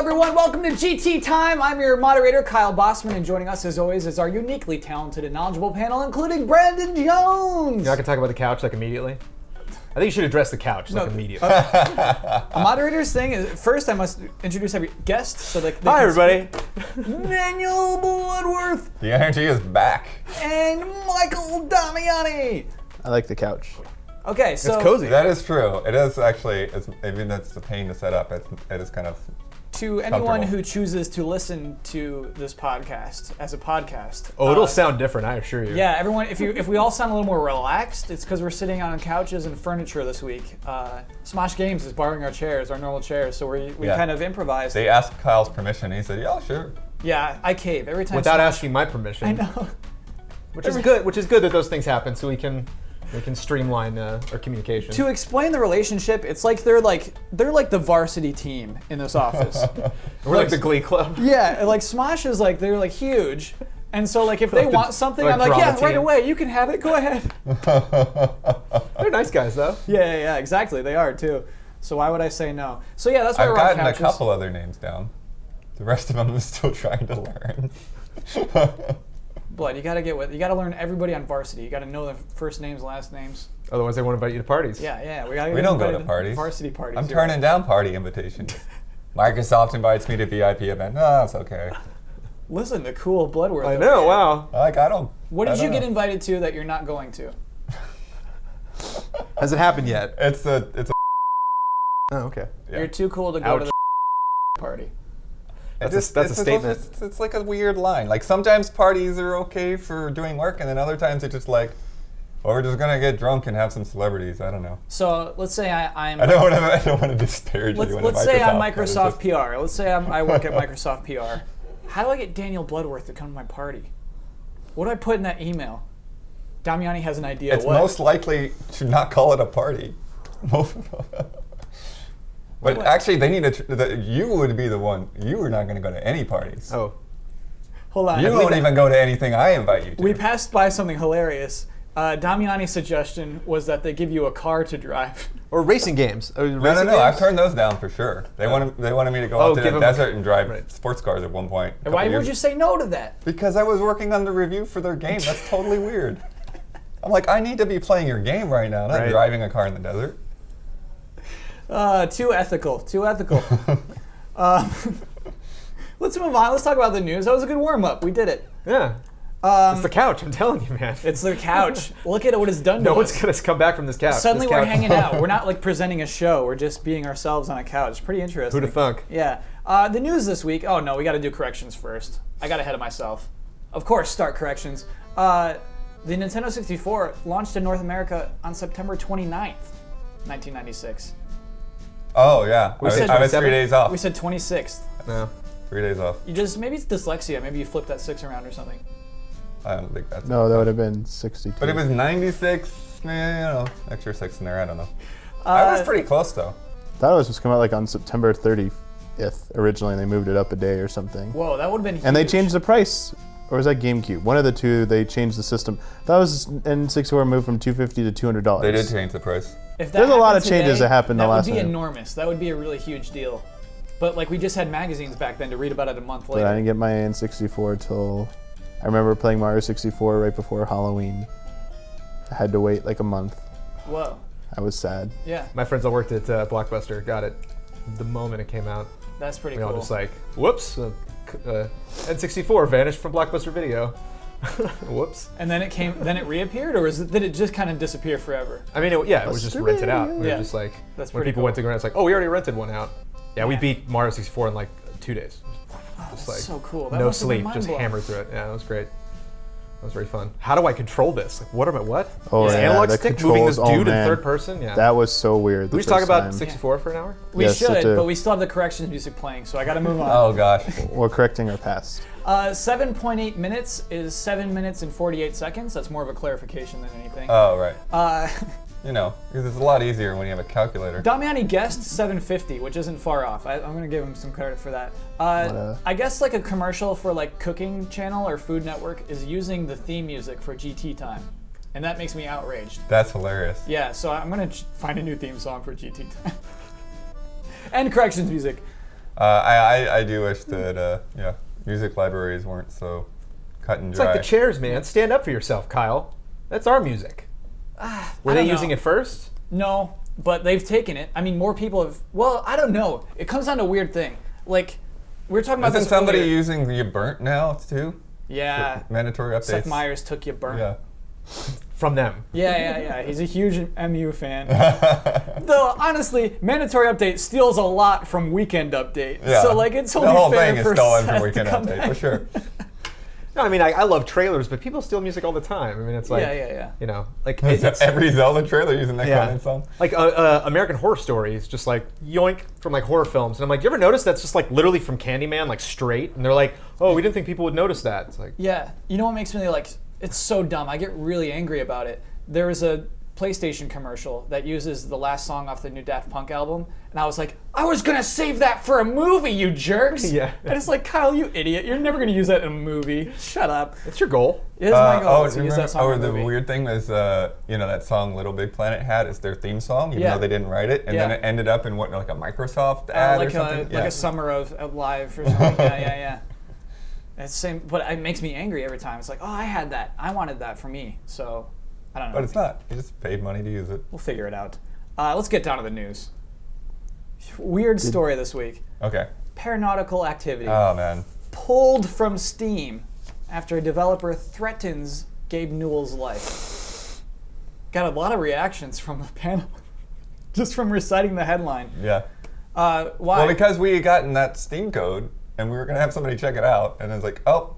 everyone. Welcome to GT Time. I'm your moderator, Kyle Bossman, and joining us, as always, is our uniquely talented and knowledgeable panel, including Brandon Jones. You're not going to talk about the couch, like, immediately? I think you should address the couch, like, immediately. A moderator's thing is, first I must introduce every guest. So like, hi, everybody. Daniel Bloodworth. The energy is back. And Michael Damiani. I like the couch. Okay, so... It's cozy. That is true. It is actually, even though it's a pain to set up, it is kind of to anyone who chooses to listen to this podcast as a podcast. Oh, it'll sound different, I assure you. Yeah, everyone, if we all sound a little more relaxed, it's because we're sitting on couches and furniture this week. Smosh Games is borrowing our chairs, our normal chairs, so we kind of improvised. They asked Kyle's permission, and he said, yeah, sure. Yeah, I cave every time. Without asking my permission. I know. Which is good that those things happen, so we can streamline our communication. To explain the relationship, it's like they're like the varsity team in this office. We're like the Glee Club. Yeah, like Smosh is like they're like huge, and so like if they want something, I'm like, yeah, right away, you can have it. Go ahead. They're nice guys, though. Yeah, exactly. They are too. So why would I say no? So yeah, that's why I've we're on gotten a couches. couple other names down. The rest of them I'm still trying to learn. Blood, you gotta learn everybody on varsity. You gotta know their first names, last names. Otherwise, they won't invite you to parties. Yeah, We don't go to parties. Varsity parties. I'm turning down party invitations. Microsoft invites me to VIP event. No, it's okay. Listen to cool Bloodworth. I know, wow. Like, I don't. What did you get know. invited to that you're not going to? Has it happened yet? It's a. Oh, okay. Yeah. You're too cool to go Ouch. to the party. That's a statement. It's like a weird line. Like sometimes parties are okay for doing work, and then other times it's just like, well, we're just gonna get drunk and have some celebrities. I don't know. So let's say I'm. I don't want to disparage you. Let's say I'm Microsoft PR. Let's say I work at Microsoft PR. How do I get Daniel Bloodworth to come to my party? What do I put in that email? Damiani has an idea. It's most likely to not call it a party. But actually, they need you would be the one. You are not going to go to any parties. Oh. Hold on. You won't even go to anything I invite you to. We passed by something hilarious. Damiani's suggestion was that they give you a car to drive. Or racing games. No. I've turned those down for sure. They wanted me to go out to the desert and drive sports cars at one point. And why would you say no to that? Because I was working on the review for their game. That's totally weird. I'm like, I need to be playing your game right now, not driving a car in the desert. Too ethical. Let's move on. Let's talk about the news. That was a good warm-up. We did it. Yeah. It's the couch, I'm telling you, man. It's the couch. Look at what it's done to us. No one's going to come back from this couch. Suddenly we're hanging out. We're not like presenting a show. We're just being ourselves on a couch. Pretty interesting. Who'd have thunk? Yeah. The news this week. Oh, no, we got to do corrections first. I got ahead of myself. Of course, start corrections. The Nintendo 64 launched in North America on September 29th, 1996. Oh, yeah. I was 3 days off. We said 26th. No. 3 days off. Maybe it's dyslexia. Maybe you flipped that 6 around or something. I don't think that's... No, that would have been 62. But it was 96, extra 6 in there, I don't know. I was pretty close, though. I thought it was supposed to come out like on September 30th originally, and they moved it up a day or something. Whoa, that would have been huge. And they changed the price. Or was that GameCube? One of the two, they changed the system. That was N64 moved from $250 to $200. They did change the price. If that There's a lot of happened changes today, that happened the last That would be time. enormous. That would be a really huge deal. But like we just had magazines back then to read about it a month But later. I didn't get my N64 till... I remember playing Mario 64 right before Halloween. I had to wait like a month. Whoa. I was sad. Yeah, My friends all worked at Blockbuster, got it the moment it came out. that's pretty We all cool. just like, whoops, N64 vanished from Blockbuster Video. Whoops. And then it reappeared, or did it just kind of disappear forever? I mean, it was just rented out. We Yeah. were just like, That's when pretty people cool. went to go around, it's like, oh, we already rented one out. Yeah, we beat Mario 64 in like 2 days. Just like, So cool. That no must have been sleep, just mind-blowing. hammered through it. Yeah, that was great. That was very fun. How do I control this? Like, what am I? What? Oh, Is yeah, analog the stick moving this controls, oh, dude in man. third person? Yeah. That was so weird. we just talk about 64 for an hour? We Yes, should, it did. but we still have the corrections music playing, so I got to move on. Oh, gosh. We're correcting our past. 7.8 minutes is 7 minutes and 48 seconds. That's more of a clarification than anything. Oh, right. Uh, Because it's a lot easier when you have a calculator. Damiani guessed 750, which isn't far off. I'm gonna give him some credit for that. I guess like a commercial for like Cooking Channel or Food Network is using the theme music for GT Time, and that makes me outraged. That's hilarious. Yeah, so I'm gonna find a new theme song for GT Time. And corrections music. I do wish that music libraries weren't so cut and It's dry. like the chairs, man. Stand up for yourself, Kyle. That's our music. Were they using it first? No, but they've taken it. I mean, more people have. Well, I don't know. It comes down to a weird thing. Like, we were talking about Isn't this somebody earlier. using the burnt now too? Yeah. Mandatory updates. Seth Meyers took you burnt. Yeah. From them. Yeah. He's a huge MU fan. Though, honestly, mandatory update steals a lot from weekend update. Yeah. So, like, it's only the whole fair thing for is stolen Seth from weekend to come update back. for sure. No, I mean, I love trailers, but people steal music all the time. I mean, it's like, Yeah. you know, like It's every Zelda trailer using that Yeah. Conan song. like American Horror Story is just like yoink from like horror films, and I'm like, you ever notice that's just like literally from Candyman, like straight? And they're like, oh, we didn't think people would notice that. It's like, Yeah. You know what makes me, like, it's so dumb. I get really angry about it. There was a PlayStation commercial that uses the last song off the new Daft Punk album, and I was like, I was gonna save that for a movie, you jerks! Yeah. And it's like, Kyle, you idiot, you're never gonna use that in a movie. Shut up. it's your goal. It is my goal to use remember- that song in a the movie. weird thing was, that song Little Big Planet had is their theme song, even Yeah. though they didn't write it, and then Yeah. it ended up in like a Microsoft ad like or something. like a summer of live or something. Yeah. It's the same, but it makes me angry every time. It's like, oh, I had that. I wanted that for me. So, I don't know. But it's not. You just paid money to use it. We'll figure it out. Let's get down to the news. Weird story this week. Okay. Paranautical Activity Oh man. pulled from Steam after a developer threatens Gabe Newell's life. Got a lot of reactions from the panel just from reciting the headline. Yeah. Why? Well, because we had gotten that Steam code, and we were gonna have somebody check it out, and it's like, oh,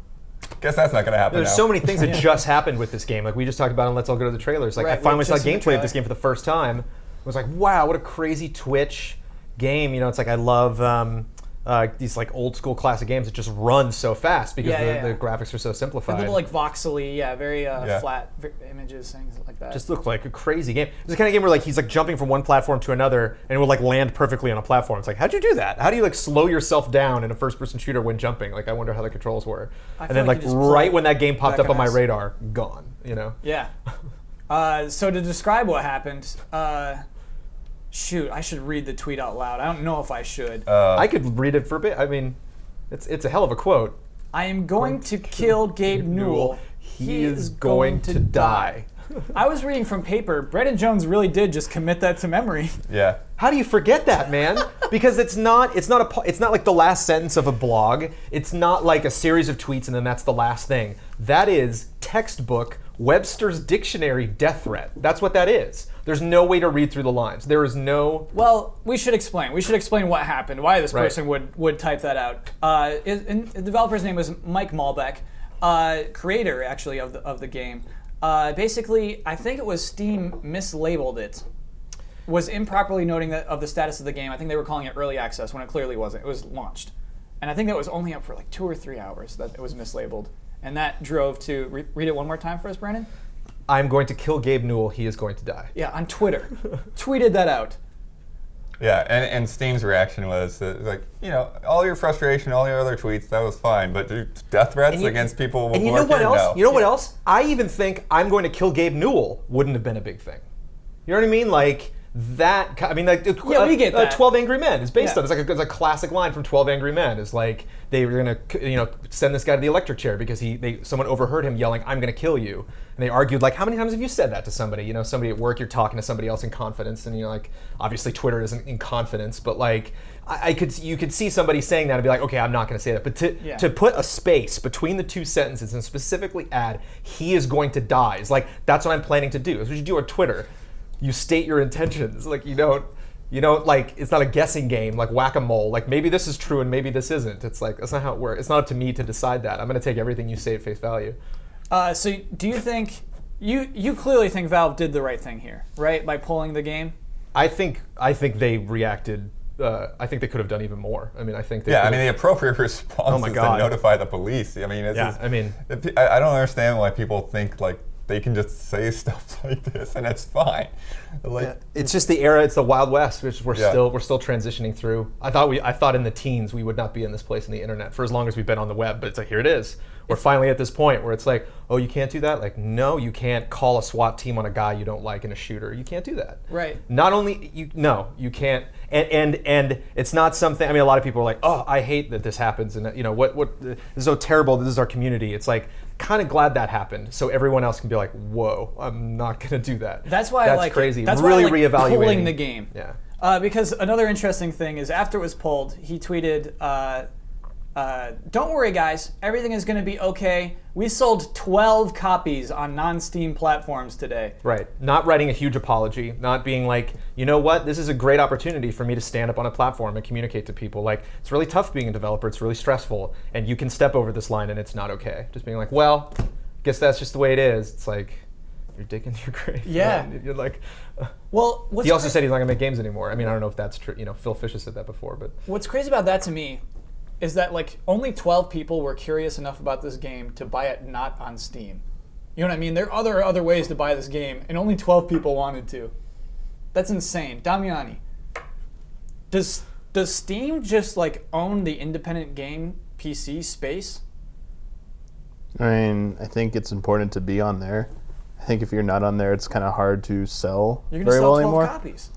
guess that's not gonna happen. There's now. so many things that just happened with this game. Like we just talked about, and let's all go to the trailers. Like Right, I finally well, saw just in the gameplay of trailer. this game for the first time. I was like, wow, what a crazy Twitch game. You know, it's like I love these like old school classic games that just run so fast because the graphics are so a simplified. little like voxely, very flat images, things like that. Just looked like a crazy game. It's the kind of game where like he's like jumping from one platform to another and it will like land perfectly on a platform. It's like, how'd you do that? How do you like slow yourself down in a first-person shooter when jumping? Like I wonder how the controls were. I And feel then like like you just right play when that game popped up on my recognize. radar, gone. You know. Yeah. So to describe what happened, shoot, I should read the tweet out loud. I don't know if I should. I could read it for a bit. I mean, it's a hell of a quote. I am going to kill Gabe Newell. He is going to die. I was reading from paper. Brendan Jones really did just commit that to memory. Yeah. How do you forget that, man? Because it's not like the last sentence of a blog. It's not like a series of tweets and then that's the last thing. That is textbook Webster's Dictionary death threat. That's what that is. There's no way to read through the lines. There is no. Well, we should explain. We should explain what happened, why this Right. person would type that out. The developer's name was Mike Malbec, creator actually of the game. Basically, I think it was Steam mislabeled it. Was improperly noting that of the status of the game. I think they were calling it early access when it clearly wasn't. It was launched, and I think that was only up for like 2 or 3 hours that it was mislabeled, and that drove to read it one more time for us, Brandon. I'm going to kill Gabe Newell. He is going to die. Yeah, on Twitter, tweeted that out. Yeah, and Steam's reaction was like, all your frustration, all your other tweets, that was fine, but death threats And you- against people And who you know are what here? else? No. You know what else? I even think I'm going to kill Gabe Newell wouldn't have been a big thing. You know what I mean? Like that. I mean, like Yeah, we get that. 12 Angry Men is based Yeah. on. It's like a classic line from 12 Angry Men. Is like they were gonna send this guy to the electric chair because someone overheard him yelling, "I'm gonna kill you," and they argued like, how many times have you said that to somebody? Somebody at work, you're talking to somebody else in confidence, and you're like, obviously Twitter isn't in confidence, but like. You could see somebody saying that and be like, okay, I'm not going to say that. But to put a space between the two sentences and specifically add, he is going to die, is like, that's what I'm planning to do. That's what you do on Twitter. You state your intentions. Like, you don't like, it's not a guessing game, like whack-a-mole. Like, maybe this is true and maybe this isn't. It's like, that's not how it works. It's not up to me to decide that. I'm going to take everything you say at face value. So do you think, you clearly think Valve did the right thing here, right? By pulling the game? I think they reacted. I think they could have done even more. I mean, I think they. Yeah, I could've- mean, the appropriate response Oh my is God. to notify the police. I mean, I don't understand why people think like they can just say stuff like this and it's fine. Like, It's just the era. It's the Wild West, which we're Yeah. still transitioning through. I thought in the teens we would not be in this place in the internet for as long as we've been on the web, but it's like here it is. we're finally at this point where it's like, oh, you can't do that? Like, no, you can't call a SWAT team on a guy you don't like in a shooter. You can't do that. Right. Not only, you can't. And it's not something, I mean, a lot of people are like, oh, I hate that this happens. And, this is so terrible. This is our community. It's like, kind of glad that happened. So everyone else can be like, whoa, I'm not going to do that. That's why I like crazy. It. That's really why I like reevaluating pulling the game. Yeah. Because another interesting thing is after it was pulled, he tweeted, don't worry, guys. Everything is going to be okay. We sold 12 copies on non-Steam platforms today. Right. Not writing a huge apology. Not being like, you know what? This is a great opportunity for me to stand up on a platform and communicate to people. Like, it's really tough being a developer. It's really stressful. And you can step over this line and it's not okay. Just being like, well, guess that's just the way it is. It's like, you're digging your grave. Yeah. Man. You're like... Well, he also said he's not going to make games anymore. I mean, I don't know if that's true. Phil Fish has said that before. But what's crazy about that to me is that like only 12 people were curious enough about this game to buy it not on Steam. You know what I mean? There are other ways to buy this game, and only 12 people wanted to. That's insane. Damiani, does Steam just like own the independent game PC space? I mean, I think it's important to be on there. I think if you're not on there, it's kind of hard to sell You're gonna very sell well 12 anymore. copies.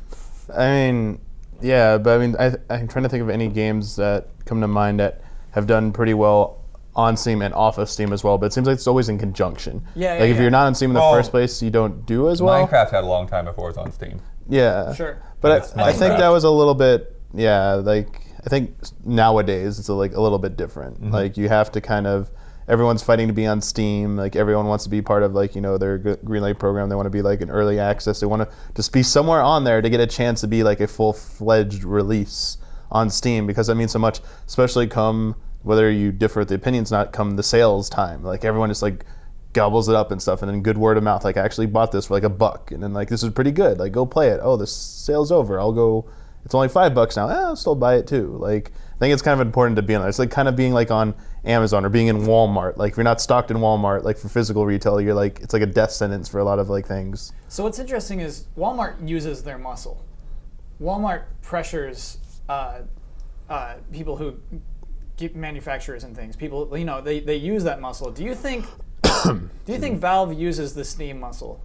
I mean, yeah, but I mean, I'm trying to think of any games that come to mind that have done pretty well on Steam and off of Steam as well. But it seems like it's always in conjunction. Yeah, like if yeah. you're not on Steam in the Well, first place, you don't do as well. Minecraft had a long time before it was on Steam. Yeah. Sure. But It's I think Minecraft. that was a little bit, like I think nowadays it's like a little bit different. Mm-hmm. Like you have to kind of, everyone's fighting to be on Steam. Like everyone wants to be part of like, their Greenlight program. They want to be like an early access. They want to just be somewhere on there to get a chance to be like a full-fledged release on Steam, because that means so much, especially come, whether you differ with the opinions, not come the sales time. Like everyone just like gobbles it up and stuff, and then good word of mouth. Like I actually bought this for like $1, and then like this is pretty good. Like go play it. Oh, the sale's over. I'll go. It's only $5 now. I'll still buy it too. Like I think it's kind of important to be on there. It's like kind of being like on Amazon or being in Walmart. Like if you're not stocked in Walmart, like for physical retail, you're like, it's like a death sentence for a lot of like things. So what's interesting is Walmart uses their muscle. Walmart pressures people who get manufacturers and things. People, they use that muscle. Do you think Valve uses the Steam muscle,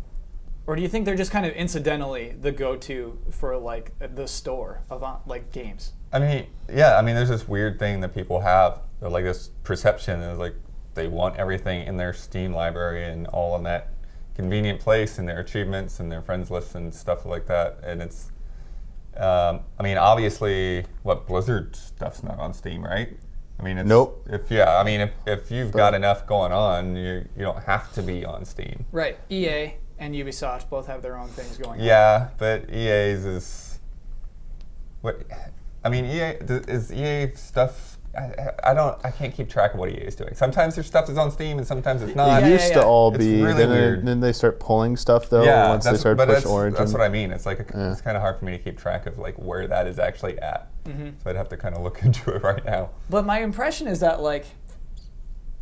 or do you think they're just kind of incidentally the go-to for like the store of like games? I mean, yeah. I mean, there's this weird thing that people have, like this perception is like they want everything in their Steam library and all in that convenient place, and their achievements and their friends lists and stuff like that. And it's, I mean, obviously, Blizzard stuff's not on Steam, right? I mean, it's, Nope. If you've got enough going on, you don't have to be on Steam. Right. EA and Ubisoft both have their own things going on. Yeah, but EA's is what? I mean, is EA stuff? I can't keep track of what EA is doing. Sometimes their stuff is on Steam and sometimes it's not. It used to all It's be. really then, weird. then they start pulling stuff though. Yeah, once they start pushing Origin. that's what I mean. It's like it's kind of hard for me to keep track of like where that is actually at. Mm-hmm. So I'd have to kind of look into it right now. But my impression is that like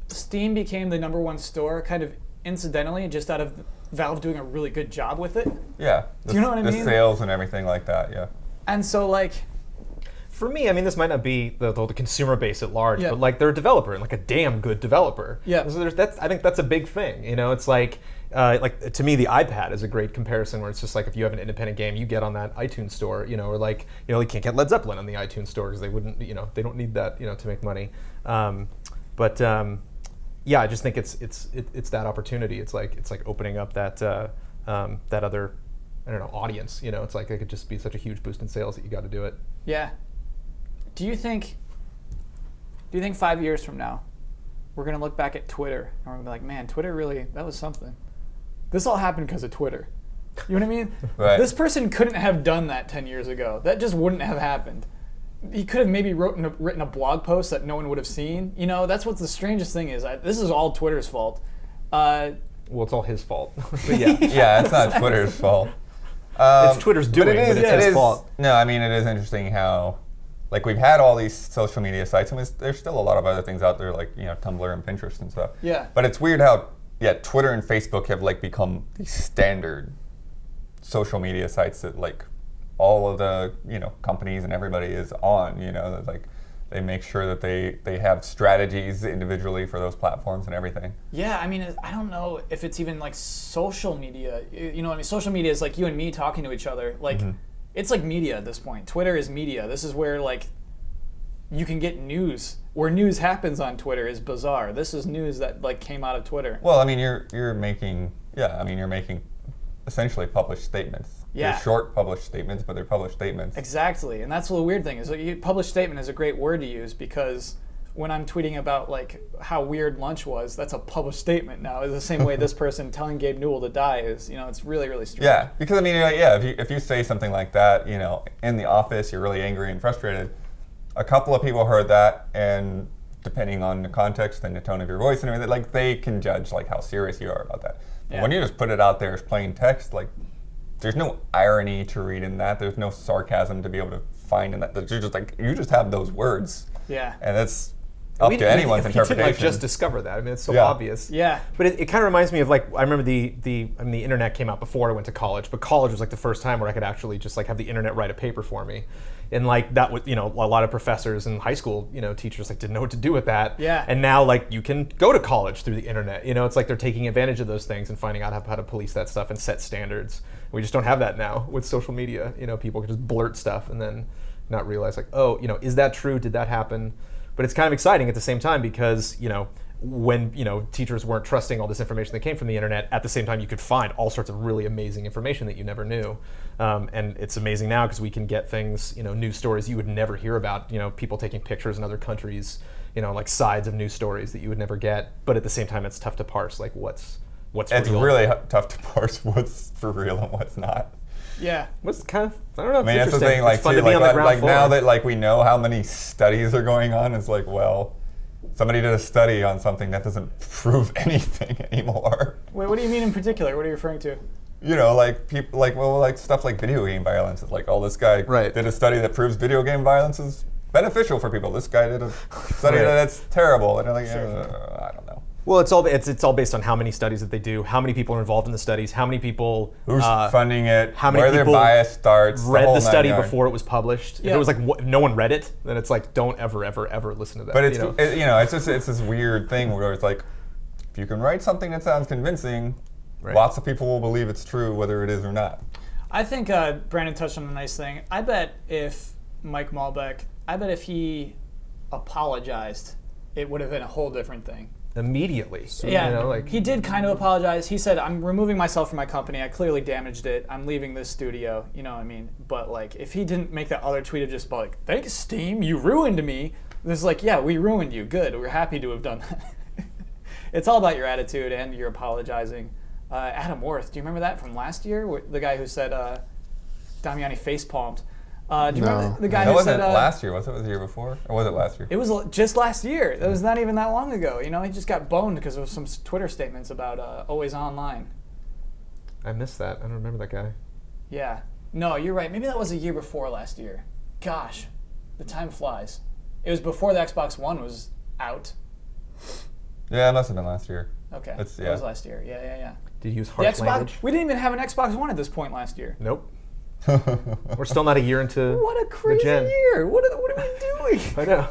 Steam became the #1 store kind of incidentally, just out of Valve doing a really good job with it. Yeah, Do you know what I the mean? sales and everything like that. Yeah. And so like, for me, I mean, this might not be the consumer base at large, Yeah. but like they're a developer, and like a damn good developer. Yeah. So I think that's a big thing. It's like to me, the iPad is a great comparison, where it's just like if you have an independent game, you get on that iTunes store, or like you can't get Led Zeppelin on the iTunes store because they wouldn't, they don't need that, to make money. Yeah, I just think it's that opportunity. It's like opening up that that other, I don't know, audience. It's like it could just be such a huge boost in sales that you got to do it. yeah. Do you think 5 years from now, we're gonna look back at Twitter and we're gonna be like, man, Twitter really, that was something. This all happened because of Twitter. You know what I mean? Right. This person couldn't have done that 10 years ago. That just wouldn't have happened. He could have maybe written a blog post that no one would have seen. That's what's the strangest thing is. This is all Twitter's fault. Well, it's all his fault. But yeah, Yeah, it's not Twitter's fault. it's Twitter's doing, but it's it his is- fault. No, I mean, it is interesting how, like, we've had all these social media sites, and there's still a lot of other things out there, like, Tumblr and Pinterest and stuff. Yeah. But it's weird how, Twitter and Facebook have, like, become the standard social media sites that, like, all of the, companies and everybody is on, like, They make sure that they have strategies individually for those platforms and everything. Yeah, I mean, I don't know if it's even like social media. You know what I mean? Social media is like you and me talking to each other. Like, it's like media at this point. Twitter is media. This is where like you can get news. Where news happens on Twitter is bizarre. This is news that like came out of Twitter. Well, I mean, you're making essentially published statements. Yeah. They're short published statements, but they're published statements. Exactly, and that's the weird thing is like, published statement is a great word to use because when I'm tweeting about like how weird lunch was, that's a published statement now. It's the same way this person telling Gabe Newell to die is. You know, it's really, really strange. Yeah, because I mean, if you say something like that, you know, in the office, you're really angry and frustrated. A couple of people heard that, and depending on the context and the tone of your voice and everything, like they can judge like how serious you are about that. But when you just put it out there as plain text, like there's no irony to read in that. There's no sarcasm to be able to find in that. You're just like you just have those words. Yeah. And it's up to anyone's interpretation. You didn't like just discover that. I mean, it's so obvious. Yeah. But it kind of reminds me of like I remember the internet came out before I went to college, but college was like the first time where I could actually just like have the internet write a paper for me. And like that was, you know, a lot of professors in high school, you know, teachers like didn't know what to do with that. Yeah. And now like you can go to college through the internet. You know, it's like they're taking advantage of those things and finding out how to police that stuff and set standards. We just don't have that now with social media. You know, people can just blurt stuff and then not realize like, oh, you know, is that true? Did that happen? But it's kind of exciting at the same time because, you know, when, you know, teachers weren't trusting all this information that came from the internet, at the same time you could find all sorts of really amazing information that you never knew. And it's amazing now because we can get things, you know, news stories you would never hear about, you know, people taking pictures in other countries, you know, like sides of news stories that you would never get. But at the same time, it's tough to parse, like what's it's real. really tough to parse what's for real and what's not. Yeah. What's kind of, I don't know, I mean, that's the thing, like, too, like now that like we know how many studies are going on, it's like, well, somebody did a study on something that doesn't prove anything anymore. Wait, what do you mean in particular? What are you referring to? You know, like people, like stuff like video game violence. It's like, oh, this guy did a study that proves video game violence is beneficial for people. This guy did a study that's terrible, and they're like, I don't know. Well, it's all based on how many studies that they do, how many people are involved in the studies, how many people who's funding it, how many where their bias starts. Read the study before it was published. Yeah. If it was like no one read it, then it's like don't ever listen to that. But it's it's this weird thing where it's like if you can write something that sounds convincing, lots of people will believe it's true whether it is or not. I think Brandon touched on a nice thing. I bet if Mike Malbec, he apologized, it would have been a whole different thing. Immediately. Yeah, you know, like, he did kind of apologize. He said, I'm removing myself from my company. I clearly damaged it. I'm leaving this studio. You know what I mean? But like, if he didn't make that other tweet of just like, thanks, Steam, you ruined me. It's like, yeah, we ruined you. Good. We're happy to have done that. It's all about your attitude and your apologizing. Adam Worth, do you remember that from last year? The guy who said Damiani facepalmed. Do you remember the guy who said... That wasn't last year, was it? Was it the year before? Or was it last year? It was just last year. It was not even that long ago. You know, he just got boned because of some Twitter statements about always online. I missed that. I don't remember that guy. Yeah. No, you're right. Maybe that was a year before last year. Gosh, the time flies. It was before the Xbox One was out. Yeah, it must have been last year. Okay. It was last year. Yeah. Did you use harsh language? We didn't even have an Xbox One at this point last year. Nope. We're still not a year into what a crazy year! What are we doing? I know.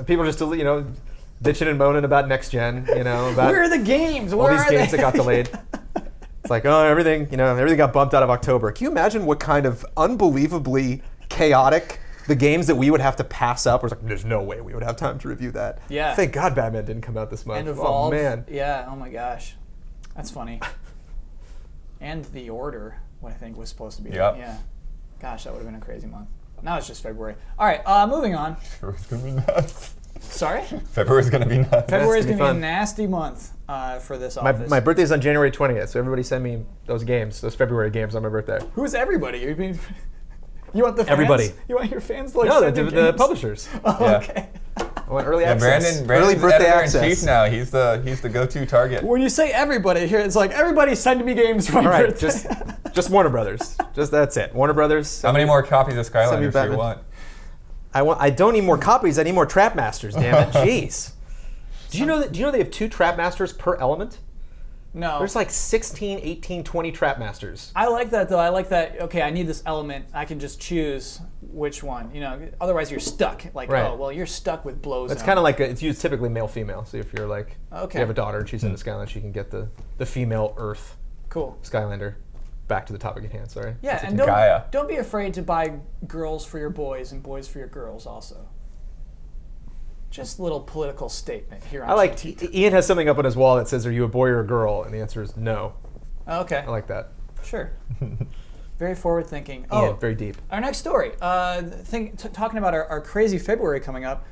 People are just bitching and moaning about next gen. You know, about where are the games? All these games that got delayed. It's like, oh, everything got bumped out of October. Can you imagine what kind of unbelievably chaotic the games that we would have to pass up? We're like, there's no way we would have time to review that. Yeah. Thank God Batman didn't come out this month. And Evolve. Oh man. Yeah. Oh my gosh, that's funny. And The Order. What I think was supposed to be. Yep. Yeah. Gosh, that would have been a crazy month. Now it's just February. All right, moving on. February's going to be nuts. Sorry? February's going to be nuts. February's going to be a nasty month for this office. My birthday's on January 20th, so everybody send me those February games on my birthday. Who's everybody? You want the fans? Everybody. You want your fans to like No, send the publishers. Oh, Yeah. Okay. I want early access. Brandon's early birthday access. editor-in-chief now. He's the go-to target. When you say everybody here, it's like everybody send me games for my All right, birthday. just Warner Brothers. Just that's it. Warner Brothers. How many more copies of Skylanders do you want? I don't need more copies. I need more Trap Masters. Damn it! Jeez. Do you know they have 2 Trap Masters per element? No. There's like 16, 18, 20 trap masters. I like that though. I like that. Okay, I need this element. I can just choose which one. Otherwise you're stuck. Like, Right. oh well, you're stuck with blow zone. It's kind of like it's used typically male-female. So if you're like, if Okay. you have a daughter and she's in the Skyland, she can get the female Earth cool. Skylander. Back to the topic at hand. Sorry. Yeah, It's a and Gaia. don't be afraid to buy girls for your boys and boys for your girls also. Just a little political statement here on I like. GT. Ian has something up on his wall that says, "Are you a boy or a girl?" And the answer is no. Okay, I like that. sure. Very forward thinking. Ian, very deep. Our next story, talking about our crazy February coming up,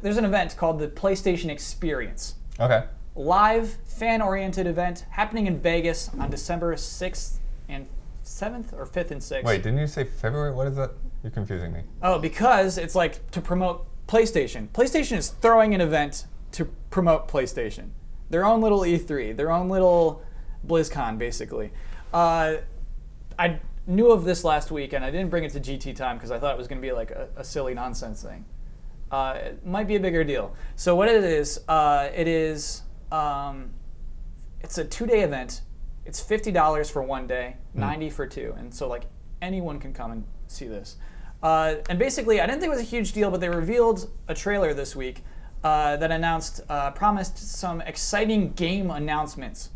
there's an event called the PlayStation Experience. Okay. Live, fan-oriented event happening in Vegas on December 6th and 7th, or 5th and 6th. Wait, didn't you say February? What is that? You're confusing me. Oh, because it's like to promote PlayStation. PlayStation is throwing an event to promote PlayStation. Their own little E3, their own little BlizzCon, basically. I knew of this last week, and I didn't bring it to GT Time because I thought it was going to be like a silly nonsense thing. It might be a bigger deal. So what it is, it's a 2-day event. It's $50 for 1 day, $90 for 2, and so like anyone can come and see this. And basically, I didn't think it was a huge deal, but they revealed a trailer this week that promised some exciting game announcements.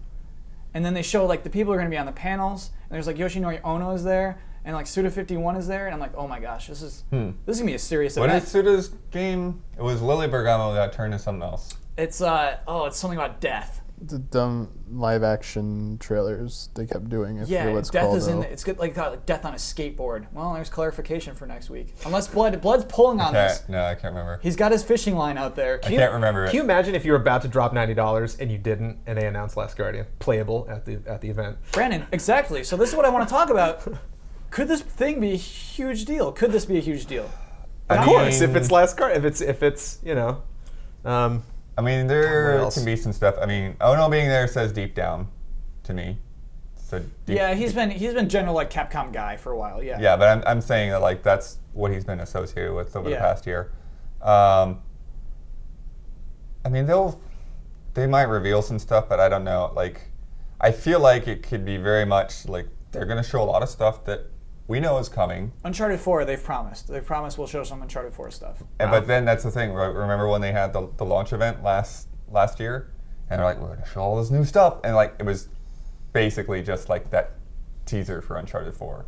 And then they show like the people who are going to be on the panels, and there's like Yoshinori Ono is there, and like Suda51 is there, and I'm like, oh my gosh, this is gonna be a serious What event. is Suda's game? It was Lily Bergamo got turned to something else. It's it's something about death. The dumb live action trailers they kept doing. I forget what it's death called, is in. though. It's good, like death on a skateboard. Well, there's clarification for next week. Unless Blood's pulling on this. No, I can't remember. He's got his fishing line out there. I can't remember it. Can you imagine if you were about to drop $90 and you didn't, and they announced Last Guardian playable at the event? Brandon, exactly. So this is what I want to talk about. Could this thing be a huge deal? Could this be a huge deal? Of I course, mean- if it's Last Guardian, if it's I mean, What there else? can be some stuff. I mean, Ono being there says deep down to me. So deep, Yeah, he's been general like Capcom guy for a while. Yeah. Yeah, but I'm saying that like that's what he's been associated with over the Yeah. past year. I mean, they might reveal some stuff, but I don't know. Like, I feel like it could be very much like they're going to show a lot of stuff that we know is coming. Uncharted 4, they've promised. They've promised we'll show some Uncharted 4 stuff. And, but then that's the thing. Right? Remember when they had the launch event last year, and they're like, we're going to show all this new stuff, and like it was basically just like that teaser for Uncharted 4.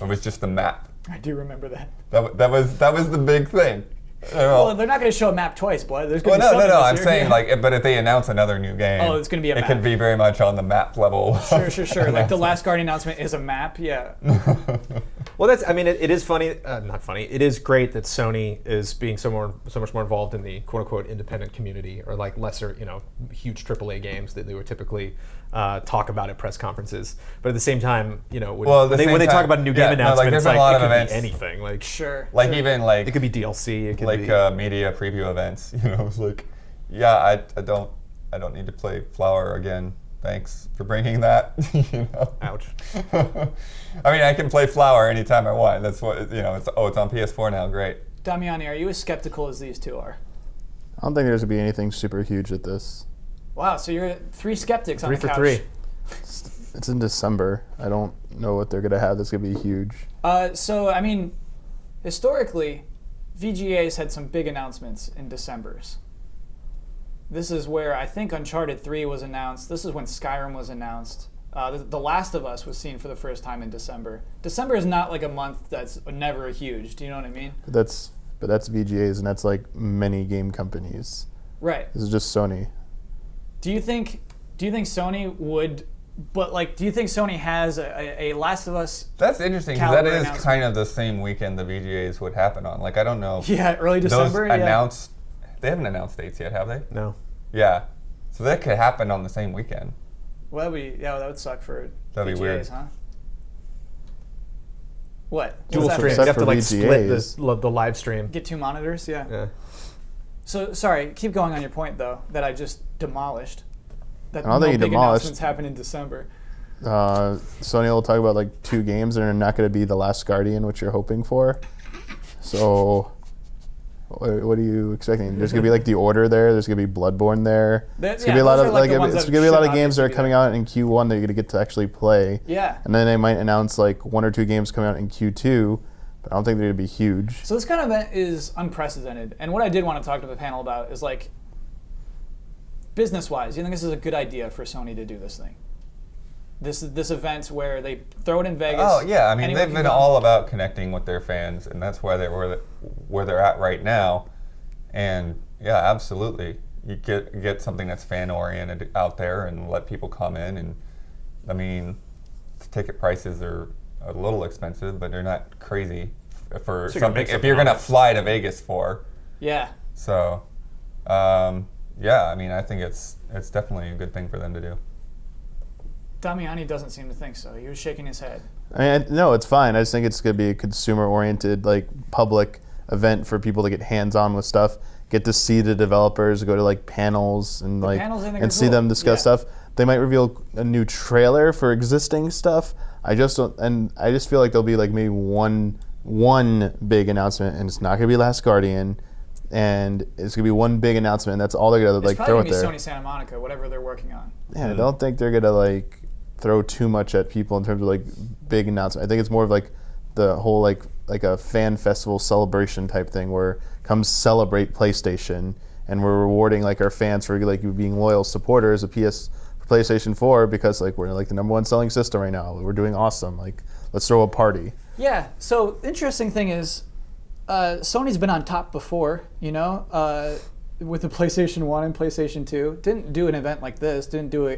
It was just the map. I do remember that. That was the big thing. I don't know. Well, they're not going to show a map twice, Blood. There's Well, going to be no. something I'm this year. saying Yeah. like, but if they announce another new game, Oh, it's gonna be a it map. could be very much on the map level. Sure. Like the Last Guardian announcement is a map. Yeah. well, that's. I mean, it is funny. Not funny. It is great that Sony is being so much more involved in the quote unquote independent community, or like lesser, huge AAA games that they would typically talk about at press conferences. But at the same time, when they talk about a new game announcement, there's it's been like a lot it of could events. be anything. Like Sure. Like even like it could be DLC. It could like be media preview events. It's like, yeah, I don't need to play Flower again. Thanks for bringing that. ouch. I mean, I can play Flower anytime I want. That's what it's on PS4 now. Great. Damiani, are you as skeptical as these two are? I don't think there's gonna be anything super huge at this. Wow, so you're 3 skeptics on 3 the for couch. 3. It's in December. I don't know what they're gonna have that's gonna be huge. So, I mean, historically, VGA's had some big announcements in Decembers. This is where I think Uncharted 3 was announced. This is when Skyrim was announced. The Last of Us was seen for the first time in December. December is not like a month that's never huge. Do you know what I mean? But that's VGA's, and that's like many game companies. Right. This is just Sony. Do you think Sony would? But like, do you think Sony has a Last of Us? That's interesting because that Caliber is announcement. kind of the same weekend the VGAs would happen on. Like, I don't know. Yeah, early December. Those Yeah. announced. They haven't announced dates yet, have they? No. Yeah. So that could happen on the same weekend. Well, that would suck for That'd be VGAs, weird. huh? What? Dual What's that stream. mean? You have for to like VGAs. split the live stream. Get 2 monitors, yeah. Yeah. So sorry, keep going on your point though that I just demolished. That I don't think you big demolished. announcements happen in December. Sony will talk about like 2 games, and they're not going to be The Last Guardian, which you're hoping for. So, What are you expecting? There's gonna be like The Order there. There's gonna be Bloodborne there. There's gonna be a lot of the ones it's that gonna be a lot should of games that are obviously be coming there. out in Q1 that you're gonna get to actually play. Yeah. And then they might announce like 1 or 2 games coming out in Q2, but I don't think they're gonna be huge. So this kind of event is unprecedented. And what I did want to talk to the panel about is like, business-wise, you think this is a good idea for Sony to do this thing? This event where they throw it in Vegas. Oh yeah, I mean anyone they've can been come. all about connecting with their fans, and that's why where they're at right now. And yeah, absolutely, you get something that's fan oriented out there and let people come in. And I mean, the ticket prices are a little expensive, but they're not crazy for So you're gonna something. make If something you're out gonna of it. fly to Vegas for, Yeah. so yeah, I mean I think it's definitely a good thing for them to do. Damiani doesn't seem to think so. He was shaking his head. I mean, no, it's fine. I just think it's gonna be a consumer-oriented, like public event for people to get hands-on with stuff, get to see the developers, go to like panels and The like panels, I think, are and see cool. them discuss Yeah. stuff. They might reveal a new trailer for existing stuff. I just feel like there'll be like maybe one big announcement, and it's not gonna be Last Guardian, and it's gonna be one big announcement, and that's all they're gonna It's like probably throw going it to be there. Sony Santa Monica, whatever they're working on. Yeah, I don't think they're gonna like throw too much at people in terms of like big announcement. I think it's more of like the whole like a fan festival celebration type thing where come celebrate PlayStation, and we're rewarding like our fans for like being loyal supporters of PlayStation 4 because like we're like the #1 selling system right now. We're doing awesome. Like let's throw a party. Yeah. So the interesting thing is, Sony's been on top before, you know, with the PlayStation 1 and PlayStation 2. Didn't do an event like this. Didn't do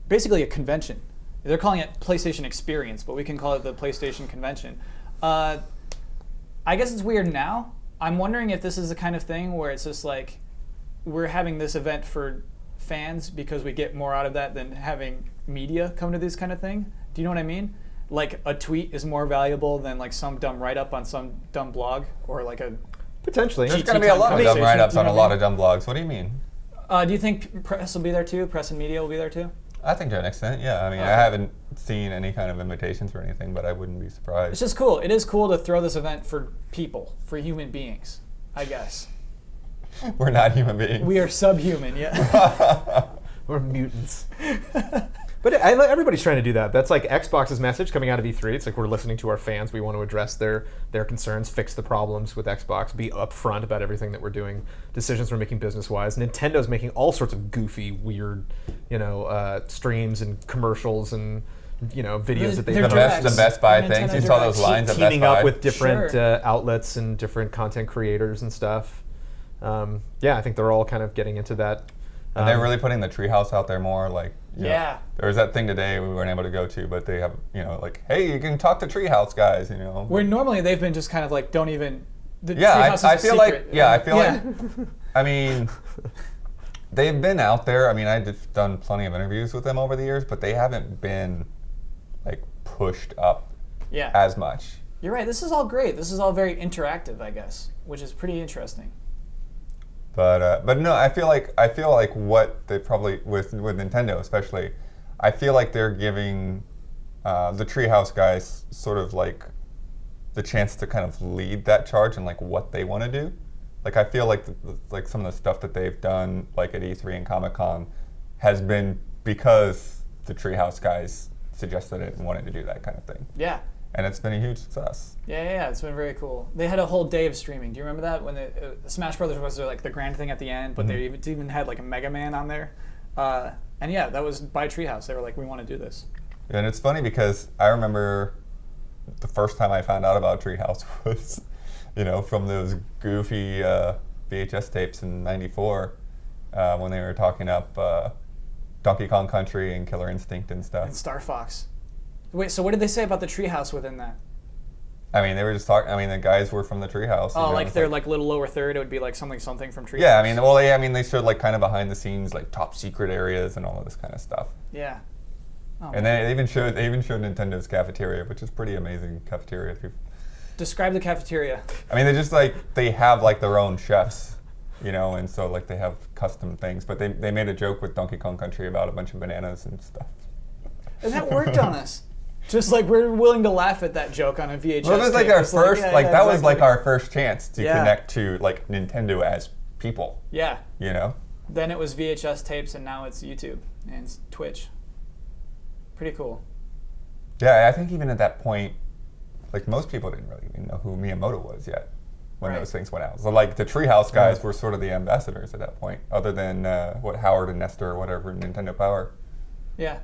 basically a convention. They're calling it PlayStation Experience, but we can call it the PlayStation Convention. I guess it's weird now. I'm wondering if this is the kind of thing where it's just like we're having this event for fans because we get more out of that than having media come to this kind of thing. Do you know what I mean? Like a tweet is more valuable than like some dumb write-up on some dumb blog or like a. Potentially. There's GT going to be a lot of conversation, dumb write-ups you on know a what I lot mean? of dumb blogs. What do you mean? Do you think press will be there too? Press and media will be there too? I think to an extent, yeah. I mean, Okay. I haven't seen any kind of invitations or anything, but I wouldn't be It's surprised. just cool. It is cool to throw this event for people, for human beings, I guess. We're not human beings. We are subhuman, yeah. We're mutants. But everybody's trying to do that. That's like Xbox's message coming out of E3. It's like we're listening to our fans. We want to address their concerns, fix the problems with Xbox, be upfront about everything that we're doing, decisions we're making business-wise. Nintendo's making all sorts of goofy, weird, streams and commercials and videos that they've They're done. The Best Buy Nintendo things. You saw those Directs. lines at Best Teaming Buy. up with different Sure. outlets and different content creators and stuff. I think they're all kind of getting into that. And they're really putting the treehouse out there more. Like, you know, Yeah. there was that thing today we weren't able to go to, but they have, like, hey, you can talk to treehouse guys, Where normally they've been just kind of like, don't even. The Yeah, treehouse is I a feel like, secret. yeah, I feel Yeah. like, I mean, they've been out there. I mean, I've done plenty of interviews with them over the years, but they haven't been, like, pushed up Yeah. as much. You're right. This is all great. This is all very interactive, I guess, which is pretty interesting. But no, I feel like what they probably with Nintendo especially, I feel like they're giving the Treehouse guys sort of like the chance to kind of lead that charge and like what they want to do. Like I feel like like some of the stuff that they've done like at E3 and Comic-Con has been because the Treehouse guys suggested it and wanted to do that kind of thing, Yeah. and it's been a huge success. Yeah, it's been very cool. They had a whole day of streaming. Do you remember that when Smash Brothers was like the grand thing at the end, but they even had like a Mega Man on there, and yeah, that was by Treehouse. They were like, we want to do this. And it's funny because I remember the first time I found out about Treehouse was, from those goofy VHS tapes in '94 when they were talking up Donkey Kong Country and Killer Instinct and stuff. And Star Fox. Wait, so what did they say about the Treehouse within that? I mean, they were just talking. I mean, the guys were from the Treehouse. Oh, like it's their like little lower third, it would be like something from Treehouse. Yeah, I mean, they showed like kind of behind the scenes, like top secret areas and all of this kind of stuff. Yeah. Oh, And they even showed Nintendo's cafeteria, which is pretty amazing cafeteria. If you, describe the cafeteria. I mean, they just they have like their own chefs, and so like they have custom things. But they made a joke with Donkey Kong Country about a bunch of bananas and stuff. And that worked on us. Just like we're willing to laugh at that joke on a VHS. Well, it was like tape. our It's first, like, that was like exactly. our first chance to Yeah. connect to like Nintendo as people. Yeah. You know? Then it was VHS tapes, and now it's YouTube and Twitch. Pretty cool. Yeah, I think even at that point, like most people didn't really even know who Miyamoto was yet when Right. those things went out. So like the Treehouse guys were sort of the ambassadors at that point, other than what Howard and Nestor or whatever, Nintendo Power. Yeah.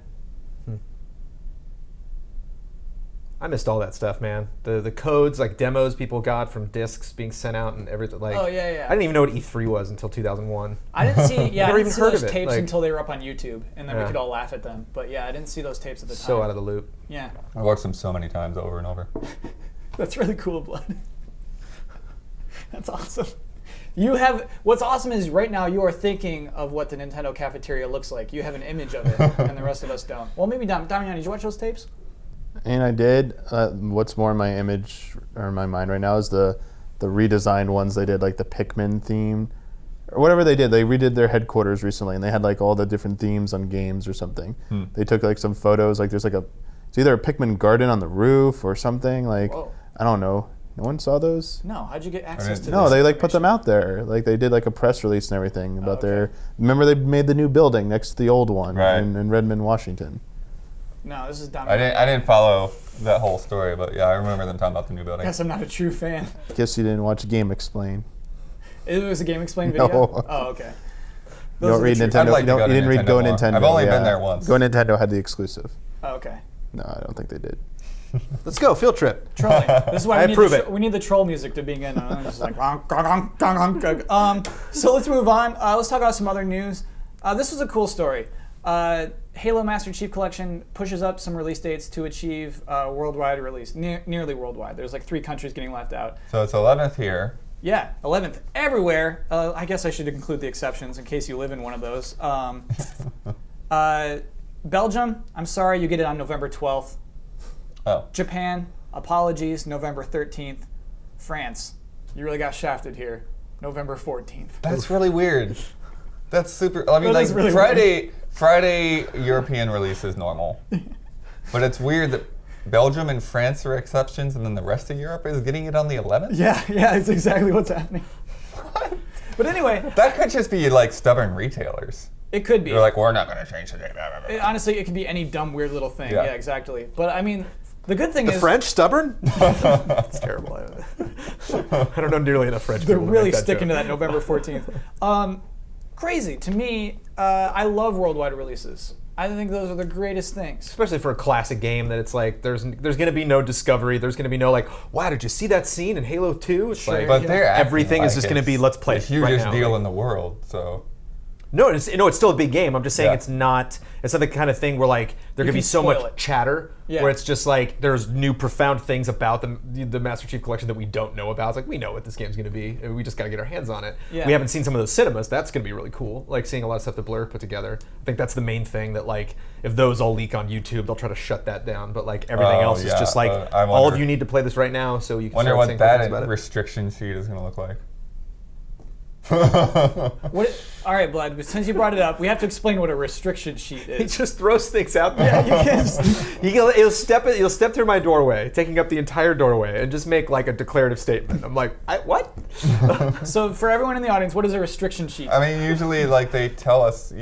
I missed all that stuff, man. The codes, like demos people got from discs being sent out and everything. Like, Oh, yeah, yeah. I didn't even know what E3 was until 2001. I didn't see. Yeah, I Never didn't even see heard those of it, tapes like- until they were up on YouTube, and then we Yeah. could all laugh at them. But yeah, I didn't see those tapes at the time. So out of the loop. Yeah, I watched them so many times over and over. that's really cool, Blood. That's awesome. You have. What's awesome is right now you are thinking of what the Nintendo cafeteria looks like. You have an image of it, and the rest of us don't. Well, maybe Damian, did you watch those tapes? And I did. What's more in my image or in my mind right now is the redesigned ones they did, like the Pikmin theme or whatever they did. They redid their headquarters recently, and they had like all the different themes on games or something. They took like some photos. Like there's like it's either a Pikmin garden on the roof or something. Like Whoa. I don't know. No one saw those. No. How'd you get access to? No, this they like put information? them out there. Like they did like a press release and everything about okay. their. Remember they made the new building next to the old one Right. in Redmond, Washington. No, this is Damian. I didn't follow that whole story, but yeah, I remember them talking about the new building. Guess I'm not a true fan. Guess you didn't watch Game Explain. It was a Game Explain video. No. Oh, okay. You don't read I'd Nintendo. like You, to don't, go to you didn't read Nintendo Go more. Nintendo. I've only been yeah. there once. Go Nintendo had the exclusive. Oh, okay. No, I don't think they did. Let's go, field trip. Trolling. This is why I we need, approve the it. we need the troll music to begin. Just like gong, gong, gong, gong, gong. So let's move on. Let's talk about some other news. This was a cool story. Halo Master Chief Collection pushes up some release dates to achieve worldwide release, nearly worldwide. There's like 3 countries getting left out. So it's 11th here. Yeah, 11th everywhere. I guess I should include the exceptions in case you live in one of those. Belgium, I'm sorry, you get it on November 12th. Oh. Japan, apologies, November 13th. France, you really got shafted here, November 14th. That's really weird. That's super. I mean, That like is really Friday European release is normal, but it's weird that Belgium and France are exceptions, and then the rest of Europe is getting it on the 11th. Yeah, it's exactly what's happening. But anyway, That could just be like stubborn retailers. it could be. They're like, we're not going to change the date. Blah, blah, blah. Honestly, it could be any dumb, weird little thing. Yeah. Yeah, exactly. But I mean, the good thing The is French stubborn? That's terrible. I don't know nearly enough French they're people to really make that sticking to joke. that November 14th. Crazy to me. I love worldwide releases. I think those are the greatest things. Especially for a classic game that it's like there's going to be no discovery. There's going to be no like, wow, did you see that scene in Halo 2? It's Sure. like But they're acting everything is like just going to be it's let's play the it hugest right now. deal Like, in the world. So No, it's still a big game. I'm just saying Yeah. it's not the kind of thing where like there You could be can so spoil much it. chatter Yeah. where it's just like there's new profound things about the Master Chief Collection that we don't know about. It's like we know what this game's going to be, and we just got to get our hands on it. Yeah. We haven't seen some of those cinemas. That's going to be really cool. Like seeing a lot of stuff that Blur put together. I think that's the main thing that like if those all leak on YouTube, they'll try to shut that down. But like everything Oh, else is yeah. just like I all of wonder- you need to play this right now, so you can wonder start what saying cool things that about it. restriction sheet is going to look like. What? All right, Blood. But since you brought it up, we have to explain what a restriction sheet He is. just throws things out there. He'll step through my doorway, taking up the entire doorway, and just make like a declarative statement. I'm like, what? So for everyone in the audience, what is a restriction sheet? I mean, usually like they tell us,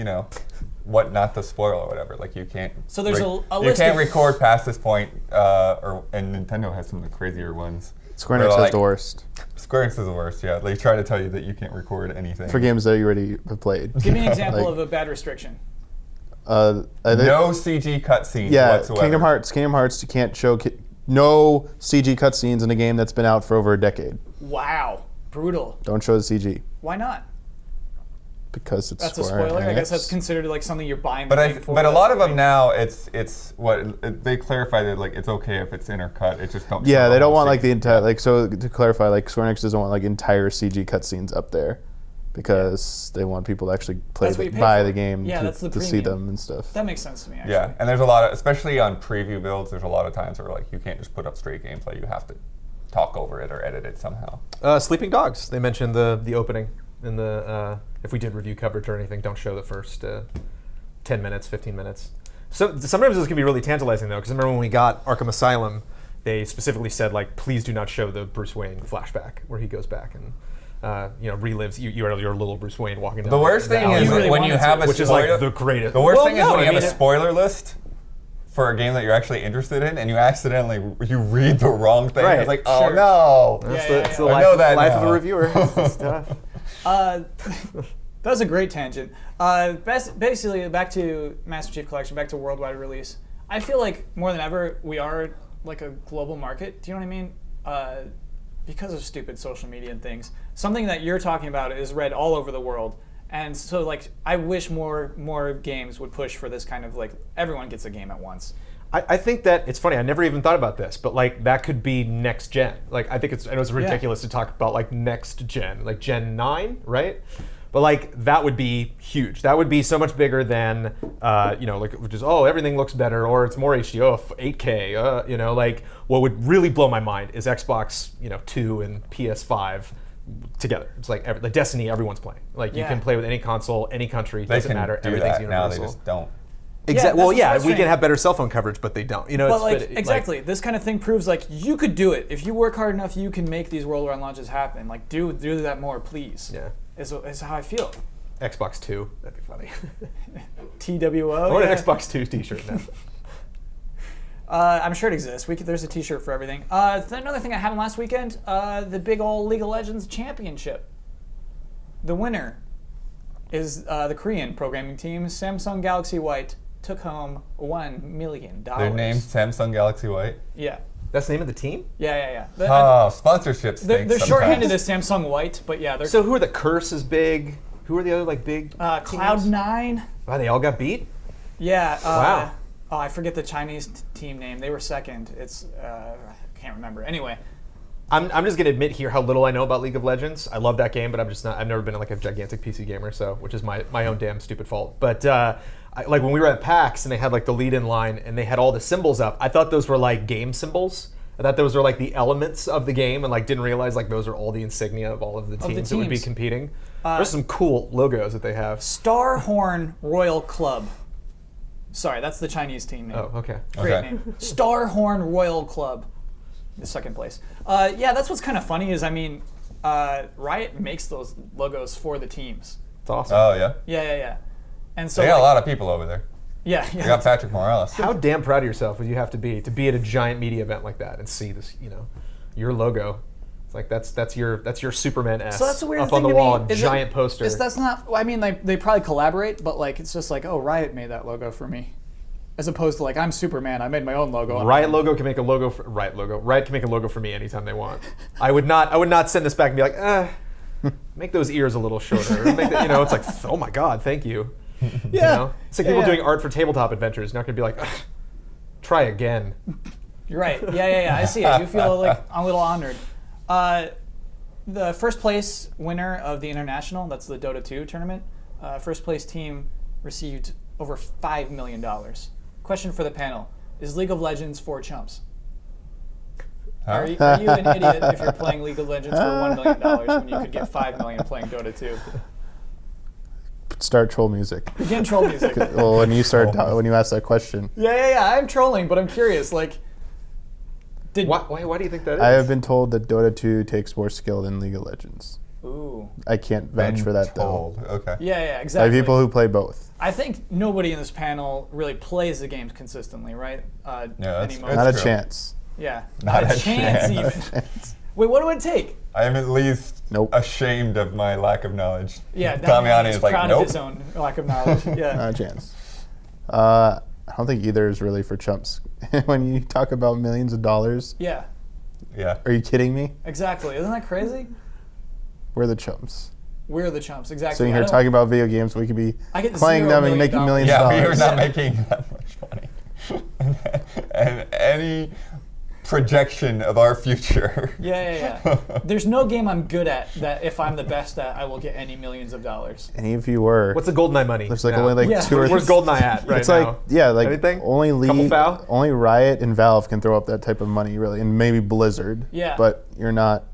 what not to spoil or whatever. Like you can't. So there's a you list can't of- record past this point, and Nintendo has some of the crazier ones. Square They're Enix has like- the worst Square Enix is the worst. Yeah, they try to tell you that you can't record anything. for games that you already have played. Give me an example Like, of a bad restriction. No CG cutscenes Yeah, whatsoever. Kingdom Hearts, you can't show no CG cutscenes in a game that's been out for over a decade. Wow, brutal. Don't show the CG Why not? because it's That's a Square spoiler. I guess Enix. that's considered like something you're buying. the game for. But a That's lot of them great. now, it's what they clarify that like it's okay if it's intercut. It just don't. show Yeah, the they don't whole want like scene. the entire like so to clarify like Square Enix doesn't want like entire CG cutscenes up there because they want people to actually play That's what you pay buy for. the game Yeah, that's the to see premium. them and stuff. That makes sense to me. Actually. Yeah, and there's a lot of, especially on preview builds, there's a lot of times where like you can't just put up straight gameplay. You have to talk over it or edit it somehow. Sleeping Dogs. They mentioned the opening in the if we did review coverage or anything, don't show the first 10 minutes, 15 minutes. So sometimes this can be really tantalizing though, because I remember when we got Arkham Asylum, they specifically said like, please do not show the Bruce Wayne flashback where he goes back and relives your little Bruce Wayne walking down. The worst thing is when you have a which is like the greatest. The worst thing is when you have a spoiler list for a game that you're actually interested in, and you accidentally read the wrong thing. Right. It's like, oh no. That's the I know that life now. of a reviewer. It's tough. That was a great tangent. Basically, back to Master Chief Collection, back to worldwide release. I feel like more than ever we are like a global market. Do you know what I mean? Because of stupid social media and things. Something that you're talking about is read all over the world. And so, like, I wish more games would push for this kind of, like, everyone gets a game at once. I think that it's funny. I never even thought about this, but like that could be next gen. Like I think I know it's ridiculous to talk about like next gen, like Gen 9, right? But like that would be huge. That would be so much bigger than like which is everything looks better or it's more HD, 8K. Like what would really blow my mind is Xbox 2 and PS5 together. It's like the Destiny everyone's playing. Like you can play with any console, any country. Doesn't matter. Everything's universal. Now they just don't. We can have better cell phone coverage, but they don't. Exactly. This kind of thing proves like you could do it if you work hard enough. You can make these worldwide launches happen. Like do that more, please. Yeah, is how I feel. Xbox 2, that'd be funny. TWO. I want an Xbox 2 T-shirt now. I'm sure it exists. There's a T-shirt for everything. Another thing that happened last weekend: the big old League of Legends Championship. The winner is the Korean programming team, Samsung Galaxy White. Took home $1 million. Their name's Samsung Galaxy White? Yeah. That's the name of the team? Yeah. Sponsorships. They're shorthanded as Samsung White, but yeah. So who are the Curse is big? Who are the other like big Cloud9. Wow, they all got beat? Yeah. Wow. I forget the Chinese team name. They were second. It's I can't remember. Anyway. I'm just gonna admit here how little I know about League of Legends. I love that game, but I've never been like a gigantic PC gamer, which is my own damn stupid fault. But like when we were at PAX and they had like the lead-in line and they had all the symbols up, I thought those were like game symbols. I thought those were like the elements of the game, and like didn't realize like those are all the insignia of all of the teams that would be competing. There's some cool logos that they have. Starhorn Royal Club. Sorry, that's the Chinese team name. Oh, okay. Great name. Starhorn Royal Club. The second place. That's what's kind of funny is, Riot makes those logos for the teams. It's awesome. Oh, yeah? Yeah. And so they got a lot of people over there. Yeah. They got Patrick Morales. How damn proud of yourself would you have to be at a giant media event like that and see this, your logo. It's like that's your Superman S so that's a weird up thing on the to wall, me. giant poster. That's not. They probably collaborate, but like it's just like, oh, Riot made that logo for me, as opposed to like I'm Superman. I made my own logo. Riot logo can make a logo for Riot logo. Riot can make a logo for me anytime they want. I would not send this back and be like, make those ears a little shorter. Or make it's like, oh my god, thank you. Yeah. It's like people doing art for tabletop adventures. Not gonna be like, try again. You're right. Yeah. I see it. You feel like I'm a little honored. The first place winner of the International, that's the Dota 2 tournament, first place team received over $5 million. Question for the panel: is League of Legends for chumps? Huh? Are you an idiot if you're playing League of Legends for $1 million when you could get $5 million playing Dota 2? Start troll music. Begin troll music. Well, when you ask that question. Yeah. I'm trolling, but I'm curious. Like, why do you think that is? I have been told that Dota 2 takes more skill than League of Legends. Ooh. I can't vouch for that though. Okay. Yeah, I exactly. have people who play both. I think nobody in this panel really plays the games consistently, right? that's anymore. Not a true. chance. Yeah, Not not a a chance chance. even. Wait, what do it take? I am at least Nope. ashamed of my lack of knowledge. Yeah, Damiani is is like, proud nope. of his own lack of knowledge. Yeah. Not a chance. I don't think either is really for chumps. When you talk about millions of dollars, Yeah, Yeah. are you kidding me? exactly. Isn't that crazy? We're the chumps. We're the chumps, exactly. Sitting here talking about video games, we could be I get playing $0 them and making million. millions of Yeah, we dollars. are not making that much money. And any projection of our future. Yeah. There's no game I'm good at that if I'm the best at, I will get any millions of dollars. Any of you were. What's the GoldenEye money? There's like now? only like Yeah. two or Where's GoldenEye at right it's now? like Anything? only Couple League, foul? only Riot and Valve can throw up that type of money really, and maybe Blizzard. Yeah. But you're not.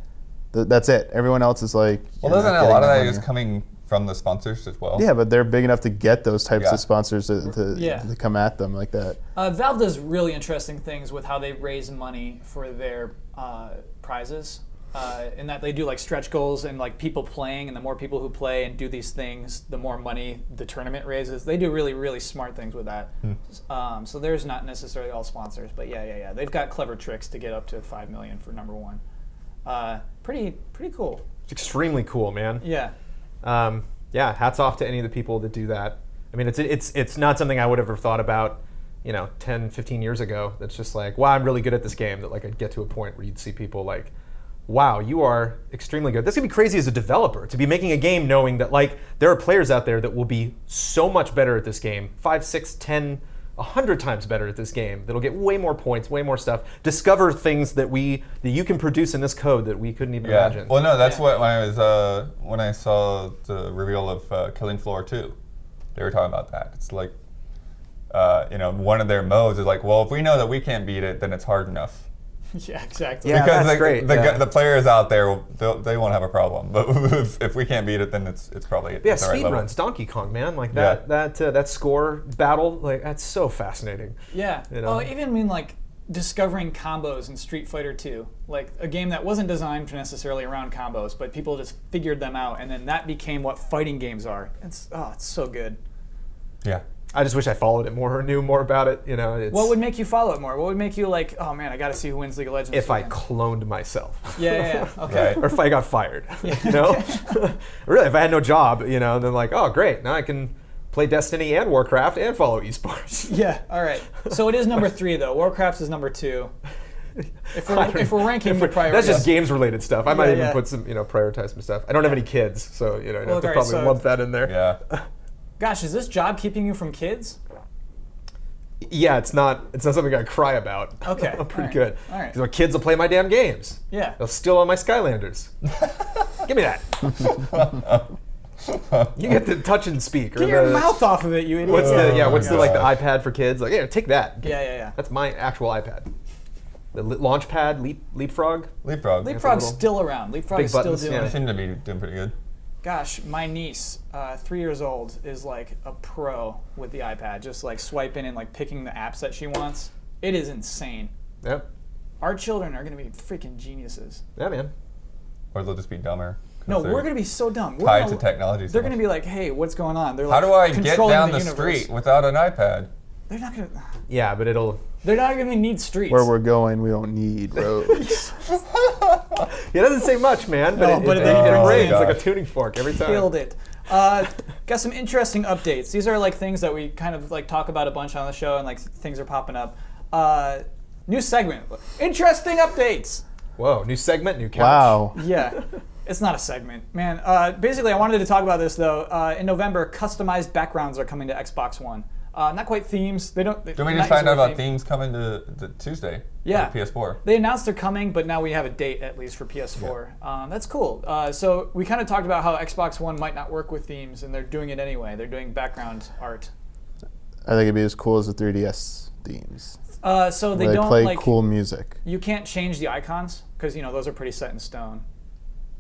That's it. Everyone else is like. Well, you're doesn't not a lot of getting that money. just coming from the sponsors as well. Yeah, but they're big enough to get those types Yeah. of sponsors to come at them like that. Valve does really interesting things with how they raise money for their prizes. In that they do like stretch goals and like people playing, and the more people who play and do these things, the more money the tournament raises. They do really, really smart things with that. So there's not necessarily all sponsors, but yeah. They've got clever tricks to get up to 5 million for number one. Pretty cool. It's extremely cool, man. Yeah. Yeah, hats off to any of the people that do that. I mean, it's not something I would have ever thought about, 10, 15 years ago. That's just like, wow, I'm really good at this game. That like I'd get to a point where you'd see people like, wow, you are extremely good. This could be crazy as a developer to be making a game knowing that like there are players out there that will be so much better at this game, 5, 6, 10, 100 times better at this game. That'll get way more points, way more stuff. Discover things that you can produce in this code that we couldn't even imagine. Well, no, that's what when I saw the reveal of Killing Floor 2, they were talking about that. It's like, one of their modes is like, well, if we know that we can't beat it, then it's hard enough. Yeah, exactly. Yeah, Because that's great. the players out there, they won't have a problem. But if we can't beat it, then it's probably Yeah, the right speed level. runs, Donkey Kong, man, like that score battle, like that's so fascinating. Yeah. You know? Oh, even like discovering combos in Street Fighter 2, like a game that wasn't designed necessarily around combos, but people just figured them out, and then that became what fighting games are. It's so good. Yeah. I just wish I followed it more or knew more about it. What would make you follow it more? What would make you like, oh man, I got to see who wins League of Legends? if I weekend? cloned myself? Yeah. Okay. Right. Or if I got fired, Really, if I had no job, then like, oh great, now I can play Destiny and Warcraft and follow esports. Yeah. All right. So it is number 3 though. Warcraft is number 2. If we're ranking the priorities, That's just games related stuff. I might even yeah. put some, prioritize some stuff. I don't have any kids, so I'd have to all right, probably so- lump that in there. Yeah. Gosh, is this job keeping you from kids? Yeah, it's not something I cry about. Okay, I'm pretty all right, good. all right. Because my kids will play my damn games. Yeah. They'll steal all my Skylanders. Give me that. You get the touch and speak. Get your mouth off of it, you idiot. What's the gosh. iPad for kids? Like, yeah, take that. Yeah. That's my actual iPad. The launch pad, Leapfrog. Leapfrog's still around. Leapfrog Big is still buttons, doing yeah. They it. seem to be doing pretty good. Gosh, my niece, 3 years old, is like a pro with the iPad, just like swiping and like picking the apps that she wants. It is insane. Yep. Our children are going to be freaking geniuses. Yeah, man. Or they'll just be dumber. 'cause No, they're we're going to be so dumb. We're tied gonna- to technology. so They're going to much. be like, hey, what's going on? They're How like, do I get controlling down the universe. street without an iPad? They're not going to. Yeah, but it'll. They're not going to need streets. Where we're going, we don't need roads. It doesn't say much, man. But No, it but it they rings like a gosh. tuning fork every time. Killed it. Got some interesting updates. These are like things that we kind of like talk about a bunch on the show, and like things are popping up. New segment. Interesting updates. Whoa, new segment, new couch. Wow. Yeah, it's not a segment, man. Basically, I wanted to talk about this though. In November, customized backgrounds are coming to Xbox One. Not quite themes. They don't. Didn't we not just find using out the about theme. themes coming to the Tuesday? Yeah. For PS4. They announced they're coming, but now we have a date at least for PS4. That's cool. So we kind of talked about how Xbox One might not work with themes, and they're doing it anyway. They're doing background art. I think it'd be as cool as the 3DS themes. So they Where they don't play like. cool music. You can't change the icons because those are pretty set in stone.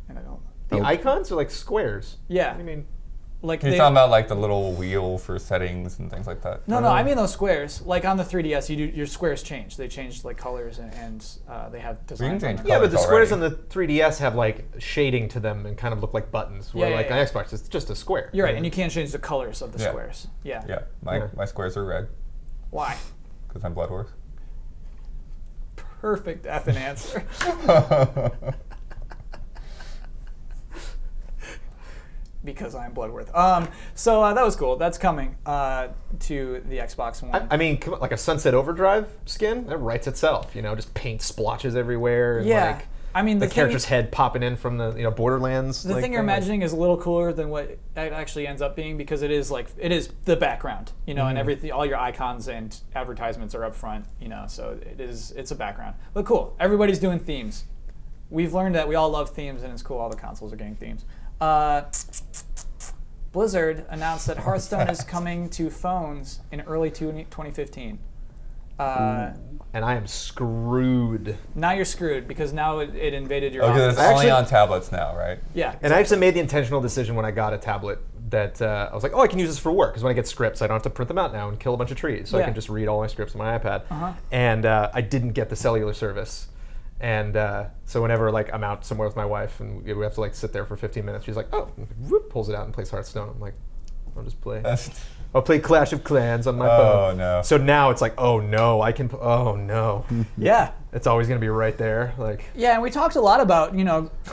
And I don't. The icons are like squares. Yeah. I mean, Like He's talking about like the little wheel for settings and things like that. No, I mean those squares. Like on the 3DS, your squares change. They change like colors and they have designs. change on yeah, them. but the Colors squares on the 3DS have like shading to them and kind of look like buttons. Where Yeah, like yeah. on Xbox, it's just a square. You're right, and you can't change the colors of the Yeah. squares. Yeah. Yeah, my squares are red Why? because I'm Blood Horse. Perfect effing answer. Because I'm Bloodworth. So that was cool. That's coming to the Xbox One. I mean, come on, like a Sunset Overdrive skin, that writes itself. Just paint splotches everywhere. And Yeah. like I mean, the the character's thing, head popping in from the Borderlands. the thing you're imagining is a little cooler than what it actually ends up being because it is the background, and everything, all your icons and advertisements are up front, so it's a background. But cool, everybody's doing themes. We've learned that we all love themes, and it's cool. All the consoles are getting themes. Blizzard announced that Hearthstone is coming to phones in early 2015. And I am screwed. Now you're screwed because now it invaded your Because office. it's only on tablets now, right? Yeah. And I actually made the intentional decision when I got a tablet that I was like, oh, I can use this for work, because when I get scripts, I don't have to print them out now and kill a bunch of trees. So I Yeah. can just read all my scripts on my iPad. Uh-huh. And I didn't get the cellular service. And so whenever like I'm out somewhere with my wife and we have to like sit there for 15 minutes, she's like, oh, whoop, pulls it out and plays Hearthstone. I'm like, I'll just play. I'll play Clash of Clans on my phone. Oh, no. So now it's like, oh no, I can. Oh no. Yeah. It's always gonna be right there. Like. Yeah, and we talked a lot about,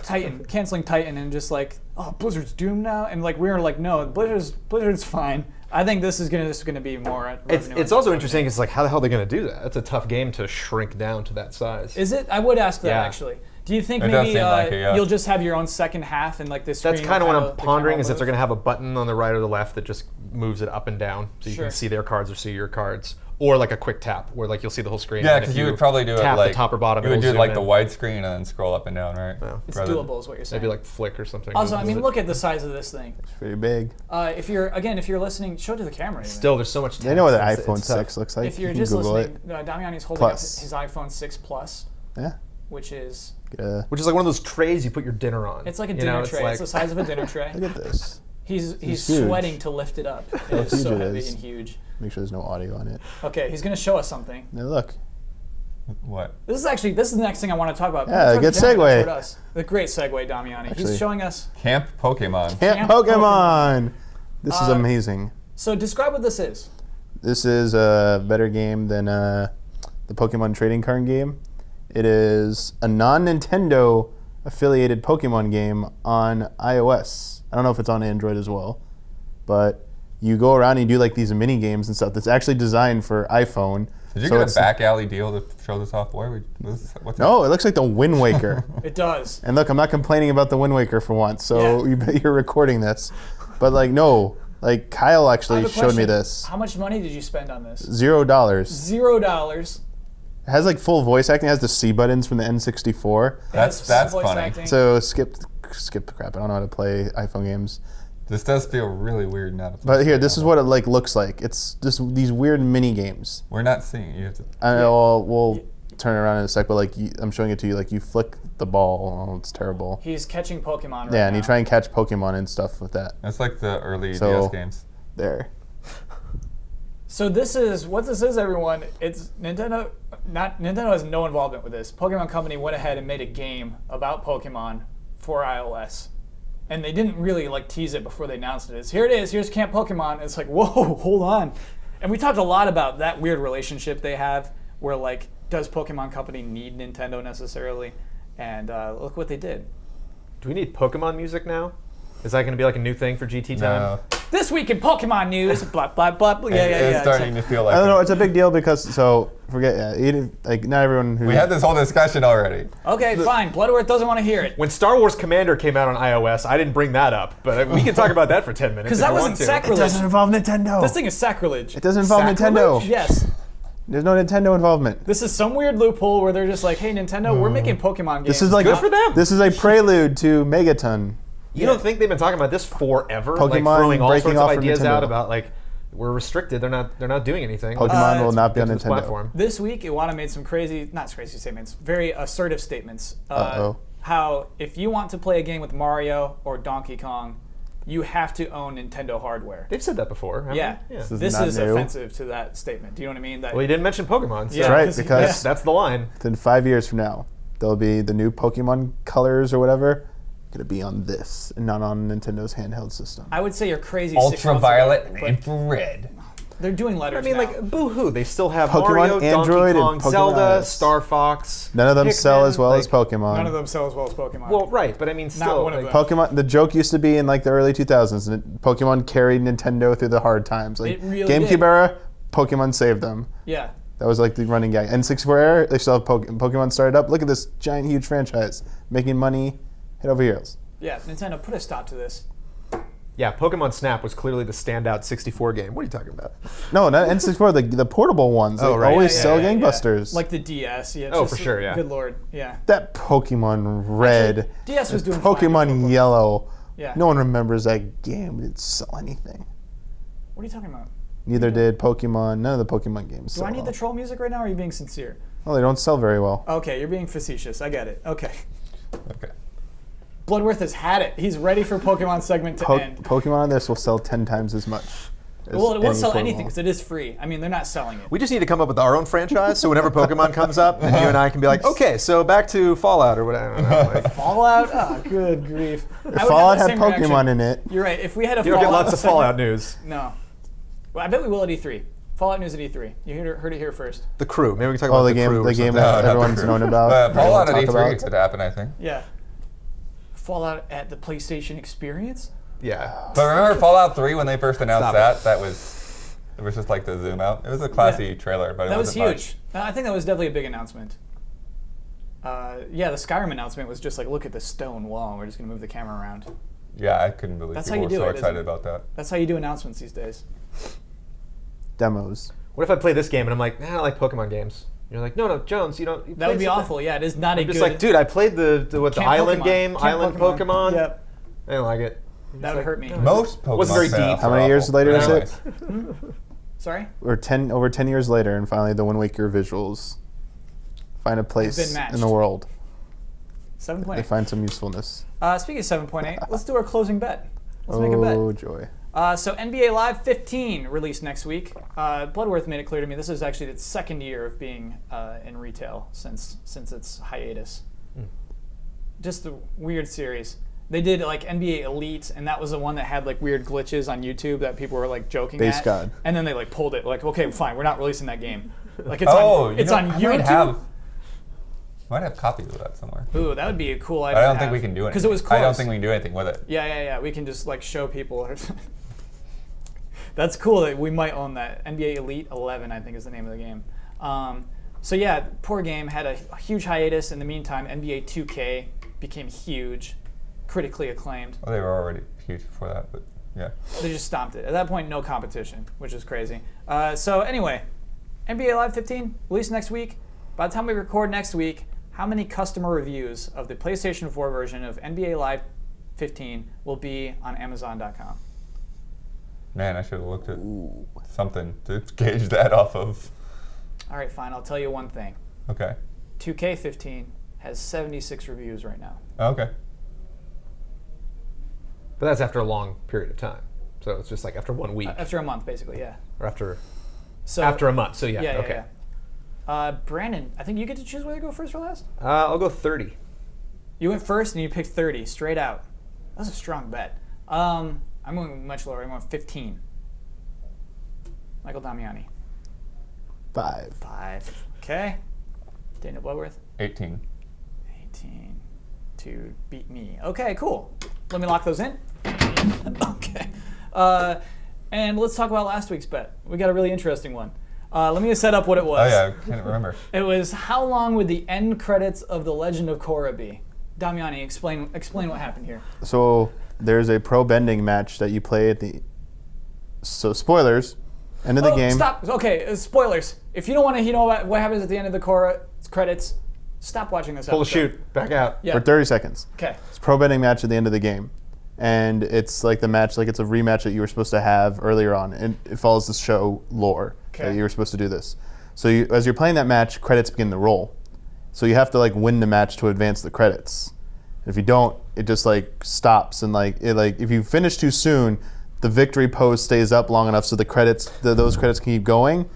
Titan, canceling Titan, and just like, oh, Blizzard's doomed now, and like we were like, no, Blizzard's fine. I think this is gonna be more. It's also interesting. It's like, how the hell are they gonna do that? That's a tough game to shrink down to that size. Is it? I would ask that Yeah. actually. Do you think It does maybe seem like it, yeah. you'll just have your own second half and like this? That's kind of what I'm pondering, is if they're going to have a button on the right or the left that just moves it up and down, so you Sure. can see their cards or see your cards, or like a quick tap where like you'll see the whole screen. Yeah, and if because you would probably do it tap like the top or bottom. You would it'll do it zoom like the in. widescreen and then scroll up and down, right? Yeah. It's Rather than- doable, is what you're saying. Maybe like Flick or something. Also, I mean, look at the size of this thing. It's pretty big. If you're listening, show it to the camera. Even. Still, there's so much. They know what an text, iPhone it's tough. 6 looks like. If you're You can just Google listening, Damiani's holding Plus. up his iPhone 6 Plus, Yeah. which is Which is like one of those trays you put your dinner on. it's like a You dinner know, tray. like- It's the size of a dinner tray. Look at this. He's huge. sweating to lift it up. How It is so huge it heavy is. and huge. Make sure there's no audio on it. Okay, he's gonna show us something. Now look. What? This is the next thing I want to talk about. Yeah, Toward good the camera, segue. toward us. The great segue, Damiani. He's Actually- showing us. Camp Pokemon. Camp Camp Pokemon! This is amazing. So describe what this is. This is a better game than the Pokemon trading card game. It is a non-Nintendo affiliated Pokemon game on iOS. I don't know if it's on Android as well, but you go around and you do like these mini games and stuff that's actually designed for iPhone. Did you So get it's- a back alley deal to show this off? What's No, it looks like the Wind Waker. It does. And look, I'm not complaining about the Wind Waker for once, so Yeah. you bet you're recording this. But like, no, like Kyle I actually have a showed me question. this. How much money did you spend on this? $0. $0. It has like full voice acting. It has the C buttons from the N64. That's Has voice funny. acting. So skip the crap. I don't know how to play iPhone games. This does feel really weird now. But here, this is what it like looks like. It's just these weird mini games. We're not seeing it. You have to. We'll turn it around in a sec. But like, I'm showing it to you. Like you flick the ball. Oh, it's terrible. He's catching Pokemon right Yeah, and now. you try and catch Pokemon and stuff with that. That's like the early So- DS games. There. So this is what this is, everyone. It's Nintendo. Nintendo has no involvement with this. Pokemon Company went ahead and made a game about Pokemon for iOS, and they didn't really like tease it before they announced it. It's here it is. Here's Camp Pokemon. And it's like, whoa, hold on. And we talked a lot about that weird relationship they have, where like, does Pokemon Company need Nintendo necessarily? And look what they did. Do we need Pokemon music now? Is that going to be like a new thing for GT time? No. This week in Pokemon news, blah blah blah. blah. Yeah, yeah, It's yeah. starting to feel like. I don't know. It's a big deal because like not everyone who We had this whole discussion already. Okay, fine. Bloodworth doesn't want to hear it. When Star Wars Commander came out on iOS, I didn't bring that up, but we can talk about that for 10 minutes. Because if that you wasn't want to. It sacrilege. doesn't involve Nintendo. This thing is sacrilege. It doesn't involve Sacrilege? Nintendo. Yes. There's no Nintendo involvement. This is some weird loophole where they're just like, hey, Nintendo, we're making Pokemon games. This is like Good for them. This is a prelude to Megaton. You don't think they've been talking about this forever? Like Pokemon throwing all breaking sorts of off from ideas Nintendo. out about like we're restricted. They're not doing anything. Pokemon will not be on Get to this Nintendo. platform. This week, Iwata made some not crazy statements, very assertive statements. Uh-oh. How if you want to play a game with Mario or Donkey Kong, you have to own Nintendo hardware. They've said that before. haven't Yeah, they? Yeah. this not is new. offensive to that statement. Do you know what I mean? That Well, you didn't mention Pokemon. So Yeah. Right, because- because that's the line. within 5 years from now, there'll be the new Pokemon colors or whatever gonna be on this and not on Nintendo's handheld system. I would say you're crazy. 6 months Ultraviolet ago, and but infrared. they're doing I letters mean, now. like, boo-hoo. They still have Pokemon, Mario, Android, Donkey Kong, and Pokemon Zelda, Eyes. Star Fox. None of them sell Pikmin, as well as like- Pokemon. None of them sell as well as Pokemon. Well, right, but I mean, still. one of like, them. Pokemon. The joke used to be in like the early 2000s, and Pokemon carried Nintendo through the hard times. Like It really GameCube did. era, Pokemon saved them. yeah. That was like the running gag. N64 era, they still have Pokemon started up. Look at this giant, huge franchise making money head over heels. Yeah, Nintendo, put a stop to this. Yeah, Pokemon Snap was clearly the standout 64 game. What are you talking about? No, not N64. The portable ones. They Oh, right. always Yeah, sell yeah, gangbusters. Like the DS. Yeah. Oh, for sure, yeah. Good lord. Yeah. that Pokemon Red, DS was doing fine Pokemon before Yellow. Yeah. No one remembers that game. It didn't sell anything. What are you talking about? Neither did Pokemon. None of the Pokemon games. Do I need the troll music right now, or are you being sincere? Well, they don't sell very well. Okay, you're being facetious. I get it. Okay. Okay. Bloodworth has had it. He's ready for Pokemon segment to end. Pokemon on this will sell 10 times as much. Well, it won't sell anything because it is free. I mean, they're not selling it. We just need to come up with our own franchise, so whenever Pokemon comes up, then you and I can be like, okay, so back to Fallout or whatever. I don't know, like, Fallout? Oh, good grief. If Fallout had Pokemon in it. You're right. If we had a you don't get lots of Fallout news. No. Well, I bet we will at E3. Fallout news at E3. You heard it here first. The Crew. Maybe we can talk about the game, Crew. the game that everyone's known about. Fallout at E3 could happen, I think. Yeah. Fallout at the PlayStation Experience? Yeah. But remember Fallout 3 when they first announced that? It was just like the zoom out. It was a classy trailer, but it wasn't huge. I think that was definitely a big announcement. Yeah, the Skyrim announcement was just like, look at the stone wall. We're just going to move the camera around. Yeah, I couldn't believe That's people how you were do so it, excited isn't it? about that. That's how you do announcements these days. Demos. What if I play this game and I'm like, I like Pokemon games? You're like, no, Jones, you don't. That would be awful. Yeah, it is not a I'm good. just like, dude, I played the island Pokemon. game, Camp Island Pokemon. Yep. I didn't like it. That would hurt me. Most Pokemon Wasn't very spin-offs deep. are How many years awful. later is Anyways. it? Sorry? We're over 10 years later, and finally the Wind Waker visuals find a place matched. in the world. 7.8. They find some usefulness. Speaking of 7.8, let's do our closing bet. Let's make a bet. Oh, joy. So NBA Live 15 released next week. Bloodworth made it clear to me this is actually its second year of being in retail since its hiatus. Just a weird series. They did like NBA Elite, and that was the one that had like weird glitches on YouTube that people were like joking Base at. God. And then they like pulled it. Like, okay, fine, we're not releasing that game. Like it's Oh, on I YouTube. might have copies of that somewhere. Ooh, that would be a cool I idea. don't think we can do it because it was close. I don't think we can do anything with it. Yeah. We can just like show people. That's cool that we might own that. NBA Elite 11, I think, is the name of the game. So yeah, poor game had a huge hiatus. In the meantime, NBA 2K became huge, critically acclaimed. Well, they were already huge before that, but yeah. They just stomped it. At that point, no competition, which is crazy. So anyway, NBA Live 15 released next week. By the time we record next week, how many customer reviews of the PlayStation 4 version of NBA Live 15 will be on Amazon.com? Man, I should have looked at something to gauge that off of. All right, fine. I'll tell you one thing. Okay. 2K15 has 76 reviews right now. Okay. But that's after a long period of time. So it's just like after 1 week. After a month, basically, yeah. Or after So a month. So yeah, yeah, okay. yeah. Brandon, I think you get to choose whether to go first or last. I'll go 30. You went first and you picked 30 straight out. That's a strong bet. I'm going much lower. I'm going 15. Michael Damiani. 5. 5. Okay. Daniel Bloodworth. 18. 18 to beat me. Okay, cool. Let me lock those in. Okay. And let's talk about last week's bet. We got a really interesting one. Let me set up what it was. Oh yeah, I can't remember. It was how long would the end credits of The Legend of Korra be? Damiani, explain what happened here. So there's a pro bending match that you play at the. So spoilers, end of the game. Stop. Okay, spoilers. If you don't want to know about what happens at the end of the Korra credits, stop watching this Pull the episode. chute. Back out. Yeah. For 30 seconds. Okay. It's a pro bending match at the end of the game. And it's like the match, like it's a rematch that you were supposed to have earlier on. And it follows the show lore that Okay. you were supposed to do this. So as you're playing that match, credits begin to roll. So you have to like win the match to advance the credits. If you don't, it just like stops and if you finish too soon, the victory pose stays up long enough so the credits, those credits can keep going.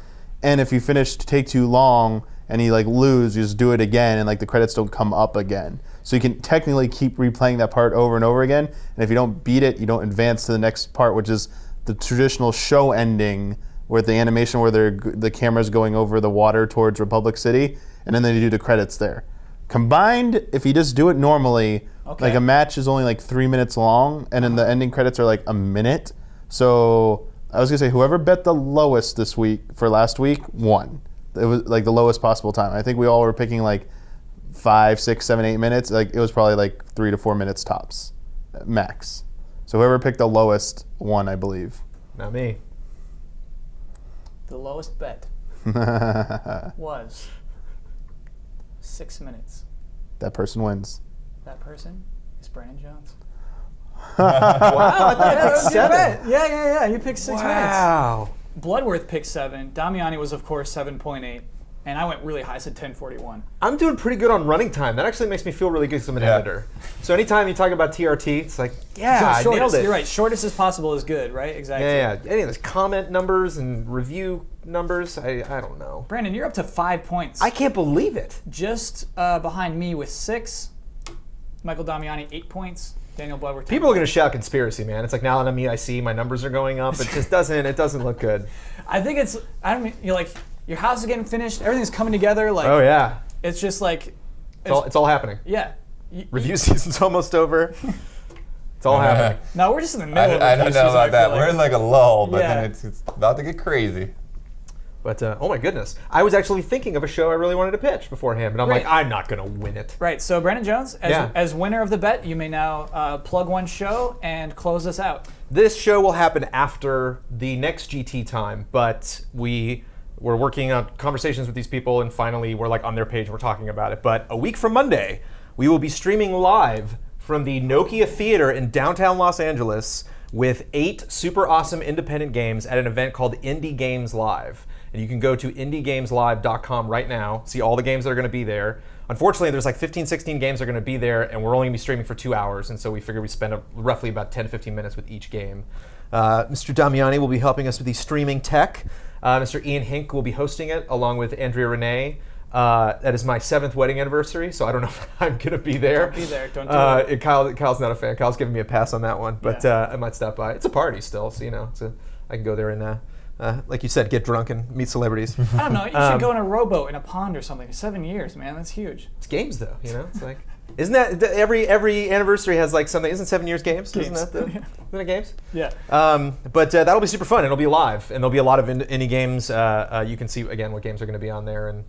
And if you take too long and you like lose, you just do it again and like the credits don't come up again. So you can technically keep replaying that part over and over again. And if you don't beat it, you don't advance to the next part, which is the traditional show ending with the animation where the camera's going over the water towards Republic City, and then they do the credits there. Combined, if you just do it normally, Okay. like a match is only like 3 minutes long, and then the ending credits are like a minute. So I was gonna say whoever bet the lowest this week for last week won. It was like the lowest possible time. I think we all were picking like 5, 6, 7, 8 minutes. Like it was probably like 3 to 4 minutes tops, max. So whoever picked the lowest won, I believe. Not me. The lowest bet was 6 minutes. That person wins. That person is Brandon Jones. Wow, I thought I picked 7. Yeah. You picked 6 minutes. Wow. Bloodworth picked 7. Damiani was, of course, 7.8. And I went really high, I said 1041. I'm doing pretty good on running time. That actually makes me feel really good because I'm an editor. So anytime you talk about TRT, it's like, I nailed it. You're right. Shortest as possible is good, right? Exactly. Yeah. Any of those comment numbers and review numbers, I don't know. Brandon, you're up to 5 points. I can't believe it. Just behind me with 6. Michael Damiani, 8 points. Daniel Bloodworth. People are going to shout conspiracy, man. It's like now that I see my numbers are going up. It just doesn't look good. I think it's, you're like, your house is getting finished. Everything's coming together. Like, oh, yeah. It's just like... It's all happening. Yeah. Review season's almost over. It's all happening. No, we're just in the middle of the I don't know about that. We're in like a lull, but Yeah. then it's about to get crazy. But, oh my goodness. I was actually thinking of a show I really wanted to pitch beforehand, but I'm Right. like, I'm not going to win it. Right, so Brandon Jones, as winner of the bet, you may now plug one show and close us out. This show will happen after the next GT time, but we're working on conversations with these people, and finally we're like on their page and we're talking about it. But a week from Monday, we will be streaming live from the Nokia Theater in downtown Los Angeles with 8 super awesome independent games at an event called Indie Games Live. And you can go to indiegameslive.com right now, see all the games that are going to be there. Unfortunately, there's like 15, 16 games that are going to be there, and we're only going to be streaming for 2 hours, and so we figured we'd spend roughly about 10 to 15 minutes with each game. Mr. Damiani will be helping us with the streaming tech. Mr. Ian Hink will be hosting it, along with Andrea Renee. That is my 7th wedding anniversary, so I don't know if I'm going to be there. Don't be there. Don't do it. Kyle's not a fan. Kyle's giving me a pass on that one, but I might stop by. It's a party still, so I can go there and, like you said, get drunk and meet celebrities. I don't know. You should go in a rowboat in a pond or something. 7 years, man. That's huge. It's games, though. It's like, isn't that every anniversary has like something? Isn't 7 years games? Isn't that isn't it games? Yeah. But that'll be super fun. It'll be live, and there'll be a lot of indie games. You can see again what games are going to be on there, and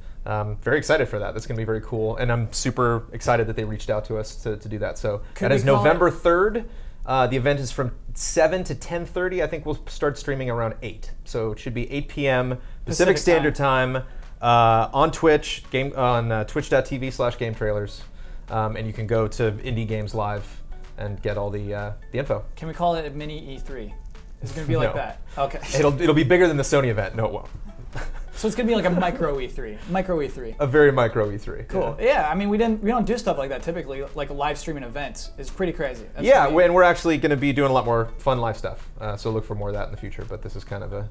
very excited for that. That's going to be very cool, and I'm super excited that they reached out to us to do that. So that is November 3rd. The event is from 7 to 10:30. I think we'll start streaming around 8. So it should be 8 p.m. Pacific Standard Time on Twitch, on twitch.tv/GameTrailers. And you can go to Indie Games Live and get all the info. Can we call it a mini E3? Is it going to be like that? Okay. It'll be bigger than the Sony event. No, it won't. So it's going to be like a micro E3. Micro E3. A very micro E3. Cool. Yeah, I mean, we don't do stuff like that typically. Like live streaming events is pretty crazy. That's and we're actually going to be doing a lot more fun live stuff. So look for more of that in the future. But this is kind of a,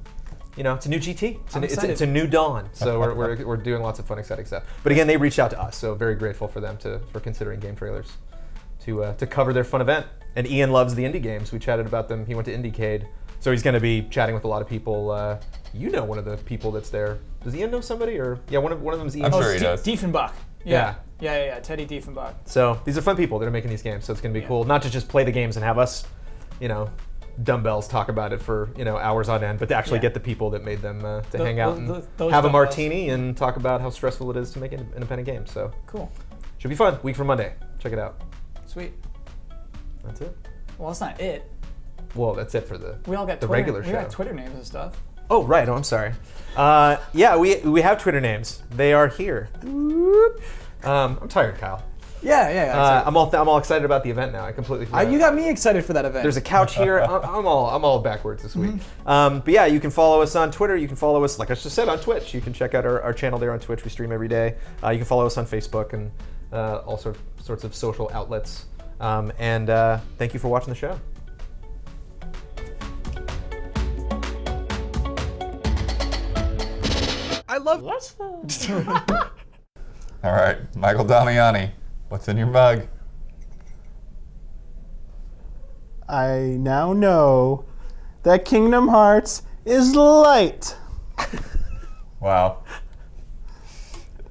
it's a new GT. It's a new dawn. So we're doing lots of fun, exciting stuff. But again, they reached out to us, so very grateful for them for considering GameTrailers to cover their fun event. And Ian loves the indie games. We chatted about them. He went to IndieCade. So he's going to be chatting with a lot of people. One of the people that's there. Does Ian know somebody? Or one of them is Ian. I'm sure he does. Diefenbach. Yeah. Teddy Diefenbach. So these are fun people that are making these games. So it's going to be cool, not to just play the games and have us, dumbbells talk about it for hours on end, but to actually get the people that made them to hang out and have a martini and talk about how stressful it is to make an independent game. So cool. Should be fun. Week from Monday. Check it out. Sweet. That's it. Well, that's not it. Well, that's it for the we all got the Twitter, regular show. We got Twitter names and stuff. Oh, right. Oh, I'm sorry. We have Twitter names. They are here. I'm tired, Kyle. Yeah. I'm all excited about the event now. I completely forgot. You got me excited for that event. There's a couch here. I'm all backwards this week. But yeah, you can follow us on Twitter. You can follow us, like I just said, on Twitch. You can check out our channel there on Twitch. We stream every day. You can follow us on Facebook and all sorts of social outlets. And thank you for watching the show. I love. All right, Michael Damiani, what's in your mug? I now know that Kingdom Hearts is light. Wow.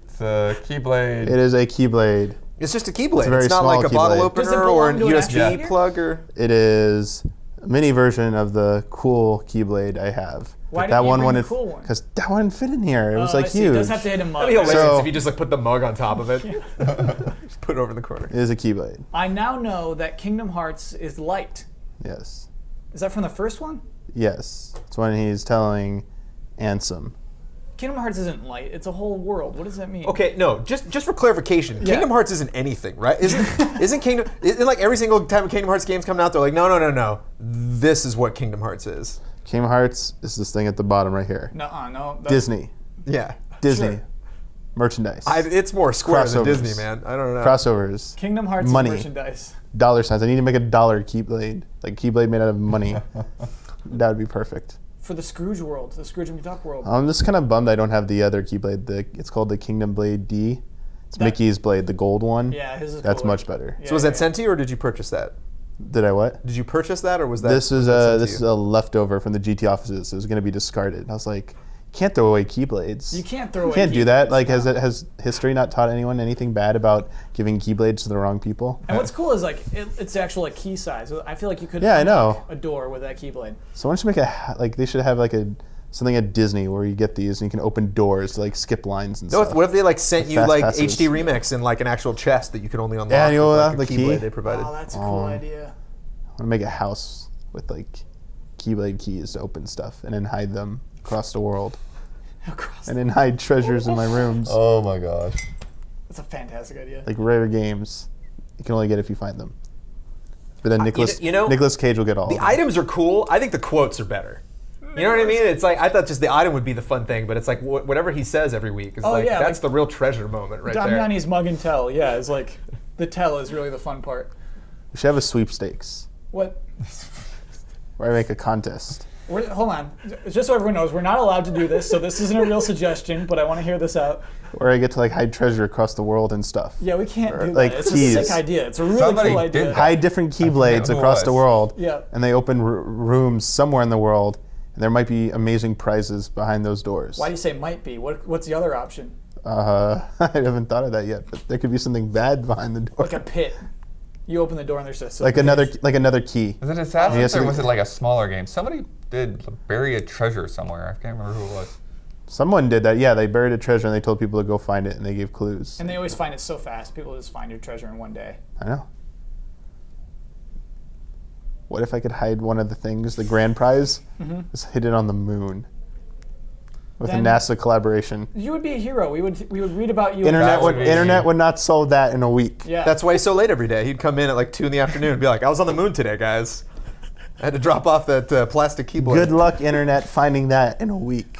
It's a Keyblade. It is a Keyblade. It's just a Keyblade. It's a very It's not small like a bottle Keyblade. Does it opener or a belong to an USB action plug or. It is a mini version of the cool Keyblade I have. Why that didn't you one bring wanted the cool one? because that one didn't fit in here. It was I like see. huge. It does have to hit a mug. That'd be hilarious So- if you just like put the mug on top of it. Just put it over in the corner. It is a Keyblade. I now know that Kingdom Hearts is light. Yes. Is that from the first one? Yes. It's when he's telling Ansem. Kingdom Hearts isn't light. It's a whole world. What does that mean? Okay, no, just for clarification, Kingdom Hearts isn't anything, right? Isn't like every single time Kingdom Hearts games come out, they're like, no. This is what Kingdom Hearts is. Kingdom Hearts is this thing at the bottom right here. No. Disney. Yeah. Disney. Sure. Merchandise. It's more Square than Crossovers. Disney, man. I don't know. Crossovers. Kingdom Hearts Money. merchandise. Dollar signs. I need to make a dollar Keyblade. Like Keyblade made out of money. That would be perfect. For the Scrooge world, the Scrooge McDuck world. I'm just kind of bummed I don't have the other Keyblade. It's called the Kingdom Blade D. It's Mickey's blade, the gold one. Yeah, his is That's cooler. much better. Yeah, So was that sent to you, or did you purchase that? Did I what? Did you purchase that, or was that? This is sent to this is you? a leftover from the GT offices. It was going to be discarded. And I was like, you can't throw away Keyblades. You can't throw away You can't do Keyblades, that. Like, no. has history not taught anyone anything bad about giving Keyblades to the wrong people? And what's cool is like it's actual like key size. I feel like you could Yeah, I unlock know. a door with that Keyblade. Someone should make they should have like something at Disney where you get these and you can open doors to like skip lines and No, stuff. what if they like sent Like you fast like passes. HD remix in like an actual chest that you could only unlock? Yeah, you know with, what, like, the a key? Keyblade they provided. Oh, that's a cool idea. I want to make a house with like Keyblade keys to open stuff and then hide them across the world. And then hide treasures in my rooms. Oh my gosh. That's a fantastic idea. Like rare games, you can only get if you find them. But then Nicolas Cage will get all The of them. items are cool. I think the quotes are better. You know what I mean? It's like I thought just the item would be the fun thing, but it's like whatever he says every week is that's like the real treasure moment right there. Damiani's mug and tell. Yeah, it's like the tell is really the fun part. We should have a sweepstakes What? where I make a contest. Hold on. Just so everyone knows, we're not allowed to do this, so this isn't a real suggestion, but I want to hear this out. Where I get to like hide treasure across the world and stuff. Yeah, we can't do like that. It's keys. a sick idea. It's a really Somebody cool did idea. that. Hide different forget Keyblades who it across the was. world. Yeah. And they open rooms somewhere in the world, and there might be amazing prizes behind those doors. Why do you say might be? What's the other option? I haven't thought of that yet, but there could be something bad behind the door. Like a pit. You open the door and there's just Like another key. Was it Assassin's Yes, or it- was it like a smaller game? Somebody did bury a treasure somewhere. I can't remember who it was. Someone did that. Yeah, they buried a treasure and they told people to go find it, and they gave clues. And they always find it so fast. People just find your treasure in one day. I know. What if I could hide one of the things, the grand prize, just hid it on the moon, with Then- a NASA collaboration? You would be a hero. We would read about you. Internet would be- would not solve that in a week. Yeah. That's why he's so late every day. He'd come in at like 2 in the afternoon and be like, I was on the moon today, guys. I had to drop off that plastic keyboard. Good luck, internet, finding that in a week.